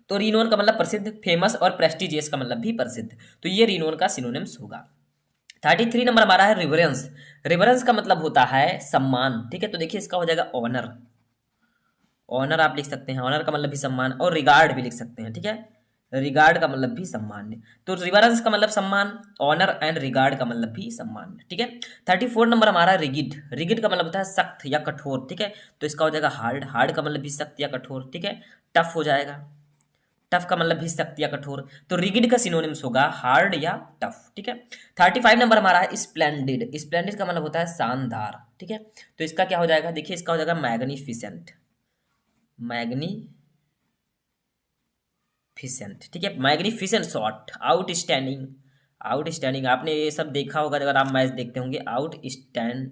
तो रीनोन का मतलब प्रसिद्ध, फेमस और प्रेस्टिजियस का मतलब भी प्रसिद्ध, तो ये रीनोन का सिनोनिम्स होगा। 33 नंबर हमारा है रिवरेंस। रिवरेंस का मतलब होता है सम्मान, ठीक है। तो देखिए इसका हो जाएगा ऑनर। ऑनर आप लिख सकते हैं, ऑनर का मतलब भी सम्मान, और रिगार्ड भी लिख सकते हैं, ठीक है। रिगार्ड का मतलब भी सम्मान, तो रिवरेंस का मतलब सम्मान, ऑनर एंड रिगार्ड का मतलब भी सम्मान, ठीक है। 34 नंबर हमारा रिगिड। रिगिड का मतलब होता है सख्त या कठोर, ठीक है। तो इसका हो जाएगा हार्ड। हार्ड का मतलब भी सख्त या कठोर, ठीक है। टफ हो जाएगा। टफ का मतलब भी सख्त या कठोर, तो रिगिड का सिनोनिम्स होगा हार्ड या टफ, ठीक है। 35 नंबर हमारा है स्प्लेंडिड। स्प्लेंडिड का मतलब होता है शानदार, ठीक है। तो इसका क्या हो जाएगा, देखिए इसका हो जाएगा मैग्निफिसेंट, मैग्निफिसेंट, ठीक है। मैग्निफिसेंट शॉट, आउटस्टैंडिंग, आउटस्टैंडिंग आपने ये सब देखा होगा अगर आप मैच देखते होंगे, आउटस्टैंडिंग,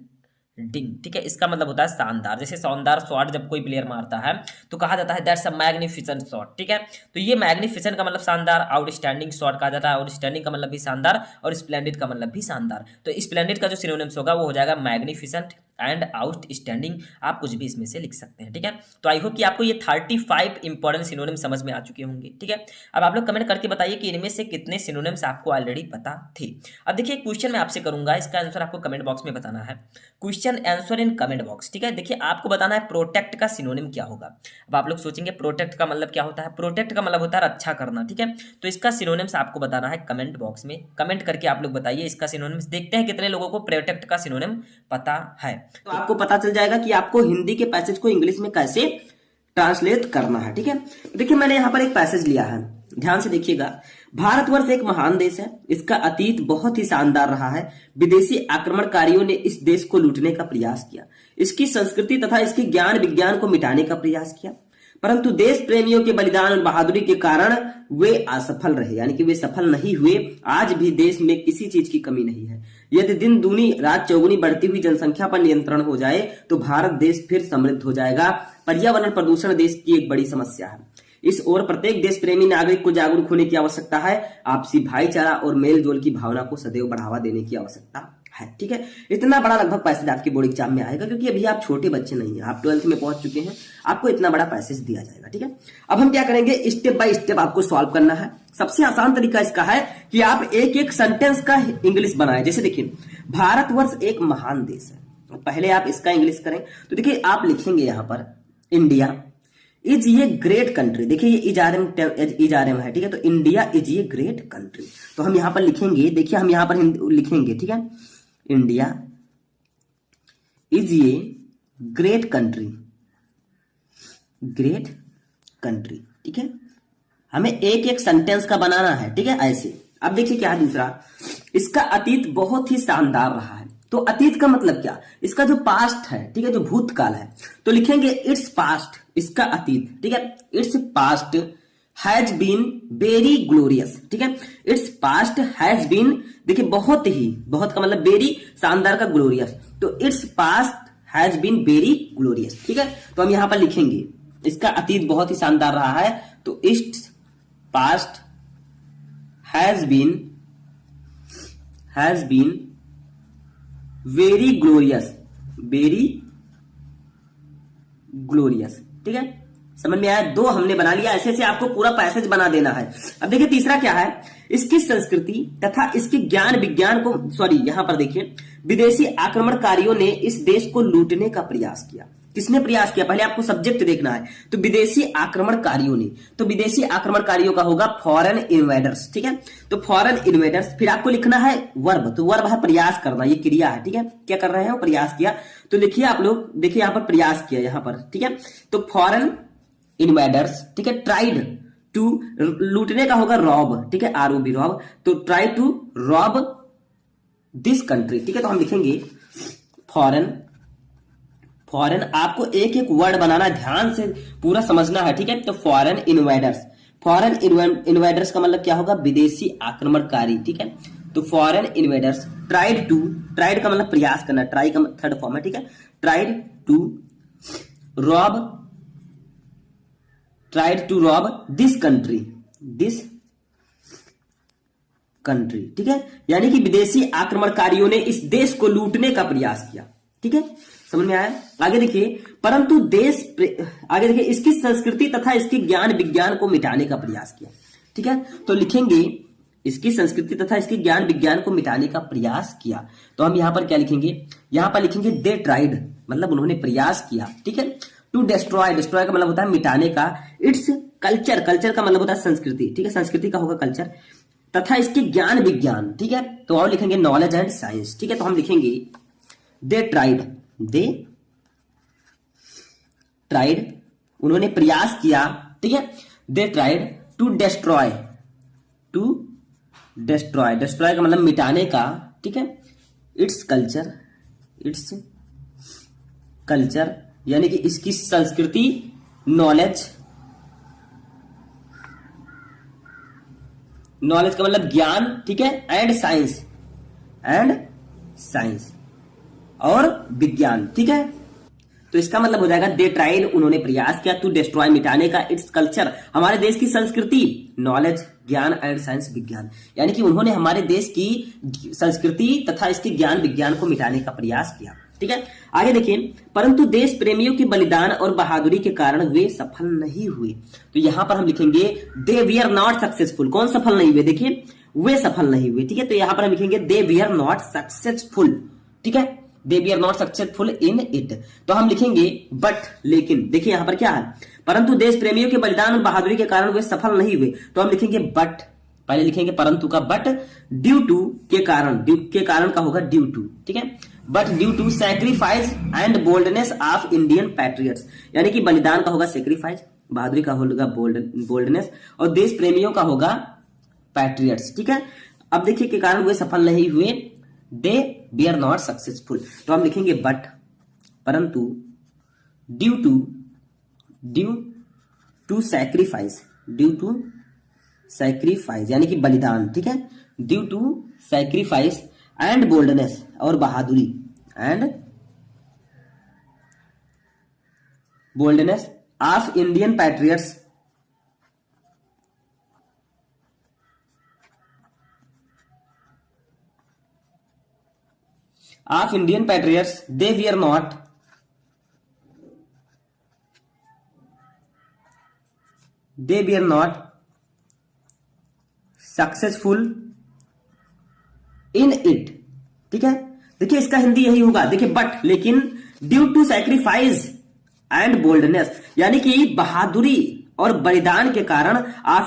ठीक है। इसका मतलब होता है शानदार, जैसे शानदार शॉट जब कोई प्लेयर मारता है तो कहा जाता है दैट्स अ मैग्निफिसेंट शॉट, ठीक है। तो ये मैग्निफिसेंट का मतलब शानदार, आउटस्टैंडिंग शॉट कहा जाता है, आउटस्टैंडिंग का मतलब भी शानदार और स्प्लेंडिड का मतलब भी शानदार। तो स्प्लेंडिड का जो सिनोनिम्स होगा वो हो जाएगा मैग्निफिसेंट एंड आउटस्टैंडिंग, आप कुछ भी इसमें से लिख सकते हैं, ठीक है। तो आई होप कि आपको ये 35 इंपॉर्टेंट सिनोनिम समझ में आ चुके होंगे, ठीक है। अब आप लोग कमेंट करके बताइए कि इनमें से कितने सिनोनिम्स आपको ऑलरेडी पता थे। अब देखिए क्वेश्चन मैं आपसे करूंगा, इसका आंसर आपको कमेंट बॉक्स में बताना है। Question answer in comment box, ठीक है। देखिए आपको बताना है प्रोटेक्ट का सिनोनिम क्या होगा। अब आप लोग सोचेंगे प्रोटेक्ट का मतलब क्या होता है, प्रोटेक्ट का मतलब होता है रक्षा करना, ठीक है। तो इसका सिनोनिम्स आपको बताना है कमेंट बॉक्स में, कमेंट करके आप लोग बताइए इसका सिनोनिम्स। देखते हैं कितने लोगों को प्रोटेक्ट का सिनोनिम पता है। तो आपको पता चल जाएगा कि आपको हिंदी के पैसेज को इंग्लिश में कैसे ट्रांसलेट करना है, ठीक है। तो देखिए मैंने यहाँ पर एक पैसेज लिया है, ध्यान से देखिएगा। भारतवर्ष एक महान देश है, इसका अतीत बहुत ही शानदार रहा है। विदेशी आक्रमणकारियों ने इस देश को लूटने का प्रयास किया, इसकी संस्कृति तथा इसके ज्ञान विज्ञान को मिटाने का प्रयास किया, परंतु देश प्रेमियों के बलिदान और बहादुरी के कारण वे असफल रहे, यानी कि वे सफल नहीं हुए। आज भी देश में किसी चीज की कमी नहीं है। यदि दिन दूनी रात चौगुनी बढ़ती हुई जनसंख्या पर नियंत्रण हो जाए तो भारत देश फिर समृद्ध हो जाएगा। पर्यावरण प्रदूषण देश की एक बड़ी समस्या है, इस ओर प्रत्येक देश प्रेमी नागरिक को जागरूक होने की आवश्यकता है। आपसी भाईचारा और मेल जोल की भावना को सदैव बढ़ावा देने की आवश्यकता है, ठीक है। इतना बड़ा लगभग पैसेज आपके बोर्ड एग्जाम में आएगा, क्योंकि अभी आप छोटे बच्चे नहीं हैं, आप 12th में पहुंच चुके हैं, आपको इतना बड़ा पैसेज दिया जाएगा, ठीक है। अब हम क्या करेंगे, स्टेप बाय स्टेप आपको सॉल्व करना है। सबसे आसान तरीका इसका है कि आप एक एक सेंटेंस का इंग्लिश बनाएं। जैसे देखिए भारतवर्ष एक महान देश है, पहले आप इसका इंग्लिश करें। तो देखिए आप लिखेंगे यहां पर इंडिया इज ये ग्रेट कंट्री, देखिए ये इजारम है, ठीक है। तो इंडिया इज ये ग्रेट कंट्री, तो हम यहां पर लिखेंगे, देखिए हम यहां पर लिखेंगे, ठीक है, इंडिया इज ये ग्रेट कंट्री, ग्रेट कंट्री, ठीक है। हमें एक एक सेंटेंस का बनाना है, ठीक है, ऐसे। अब देखिए क्या है दूसरा, इसका अतीत बहुत ही शानदार रहा है। तो अतीत का मतलब क्या, इसका जो पास्ट है, ठीक है, जो भूतकाल है, तो लिखेंगे इट्स पास्ट, इसका अतीत, ठीक है, its past has been very glorious, ठीक है। इट्स पास्ट हैज बीन, देखिए बहुत ही, बहुत का मतलब वेरी, शानदार का ग्लोरियस, तो its past has been very glorious, ठीक है। तो हम यहां पर लिखेंगे इसका अतीत बहुत ही शानदार रहा है, तो its past has been very glorious, very glorious, ठीक है। समझ में आया, दो हमने बना लिया, ऐसे ऐसे आपको पूरा पैसेज बना देना है। अब देखिए तीसरा क्या है, इसकी संस्कृति तथा इसके ज्ञान विज्ञान को, सॉरी यहां पर देखिए विदेशी आक्रमणकारियों ने इस देश को लूटने का प्रयास किया। किसने प्रयास किया, पहले आपको सब्जेक्ट देखना है। तो विदेशी आक्रमणकारियों ने, तो विदेशी आक्रमणकारियों का होगा फॉरेन इन्वेडर्स, ठीक है। तो फॉरेन इन्वेडर्स, फिर आपको लिखना है वर्ब, तो वर्ब है प्रयास करना, ये क्रिया है, ठीक है। क्या कर रहे हैं, प्रयास किया। तो लिखिए आप लोग, देखिए यहां पर प्रयास किया, यहां पर, ठीक है। तो फॉरेन इन्वेडर्स, ठीक है, ट्राइड टू, लूटने का होगा रॉब, ठीक है, ROB रॉब, तो try to rob this country, ठीक है। तो हम लिखेंगे फॉरेन, आपको एक एक वर्ड बनाना, ध्यान से पूरा समझना है, ठीक है। तो फॉरेन इन्वेडर्स का मतलब क्या होगा, विदेशी आक्रमणकारी, ठीक है। तो foreign invaders tried to, tried का मतलब प्रयास करना, ट्राई का थर्ड फॉर्म है, ठीक है। Tried to rob this country, ठीक है। यानी कि विदेशी आक्रमणकारियों ने इस देश को लूटने का प्रयास किया, ठीक है। समझ में आया। आगे देखिए, परंतु आगे देखिए इसकी संस्कृति तथा इसके ज्ञान विज्ञान को मिटाने का प्रयास किया, ठीक है। तो लिखेंगे इसकी संस्कृति तथा इसके ज्ञान विज्ञान को मिटाने का प्रयास किया। तो हम यहां पर क्या लिखेंगे, यहां पर लिखेंगे दे ट्राइड, मतलब उन्होंने प्रयास किया, ठीक है। टू डिस्ट्रॉय, डिस्ट्रॉय का मतलब होता है मिटाने का। इट्स कल्चर, कल्चर का मतलब होता है संस्कृति, ठीक है, संस्कृति का होगा कल्चर, तथा इसके ज्ञान विज्ञान, ठीक है। तो और लिखेंगे नॉलेज एंड साइंस, ठीक है। तो हम लिखेंगे दे ट्राइड, उन्होंने प्रयास किया, ठीक है। They tried to destroy, to destroy, destroy का मतलब मिटाने का, ठीक है, इट्स कल्चर, इट्स कल्चर यानी कि इसकी संस्कृति, नॉलेज, नॉलेज का मतलब ज्ञान, ठीक है, एंड साइंस, एंड साइंस और विज्ञान, ठीक है। तो इसका मतलब हो जाएगा दे ट्राइड, उन्होंने प्रयास किया, टू डिस्ट्रॉय, मिटाने का, इट्स कल्चर, हमारे देश की संस्कृति, नॉलेज, ज्ञान एंड साइंस, विज्ञान, यानी कि उन्होंने हमारे देश की संस्कृति तथा इसके ज्ञान विज्ञान को मिटाने का प्रयास किया, ठीक है। आगे देखिए, परंतु देश प्रेमियों के बलिदान और बहादुरी के कारण वे सफल नहीं हुए। तो यहां पर हम लिखेंगे दे वीआर नॉट सक्सेसफुल। कौन सफल नहीं हुए? देखिए वे सफल नहीं हुए, ठीक है। तो यहां पर हम लिखेंगे दे वीआर नॉट सक्सेसफुल, ठीक है, they we are not successful in it. तो हम लिखेंगे बट, लेकिन, देखिए यहां पर क्या है, परंतु देश प्रेमियों के बलिदान और बहादुरी के कारण वे सफल नहीं हुए। तो हम लिखेंगे बट, पहले लिखेंगे परंतु का बट, ड्यू टू के कारण, ड्यू के कारण का होगा ड्यू टू, ठीक है, but due to sacrifice and boldness of Indian patriots, यानी कि बलिदान का होगा सैक्रिफाइस, बहादुरी का होगा बोल्डनेस और देश प्रेमियों का होगा पैट्रियट्स, ठीक है। अब देखिए के कारण वे सफल नहीं हुए, they we are not successful. तो हम लिखेंगे बट, परंतु, due to sacrifice, due to sacrifice यानी कि बलिदान, ठीक है, due to sacrifice and boldness और बहादुरी, and boldness of Indian patriots, of Indian patriots, they we are not successful in it, ठीक है। देखिए इसका हिंदी यही होगा, देखिए बट, लेकिन, due to sacrifice and boldness यानी कि बहादुरी और बलिदान के कारण आप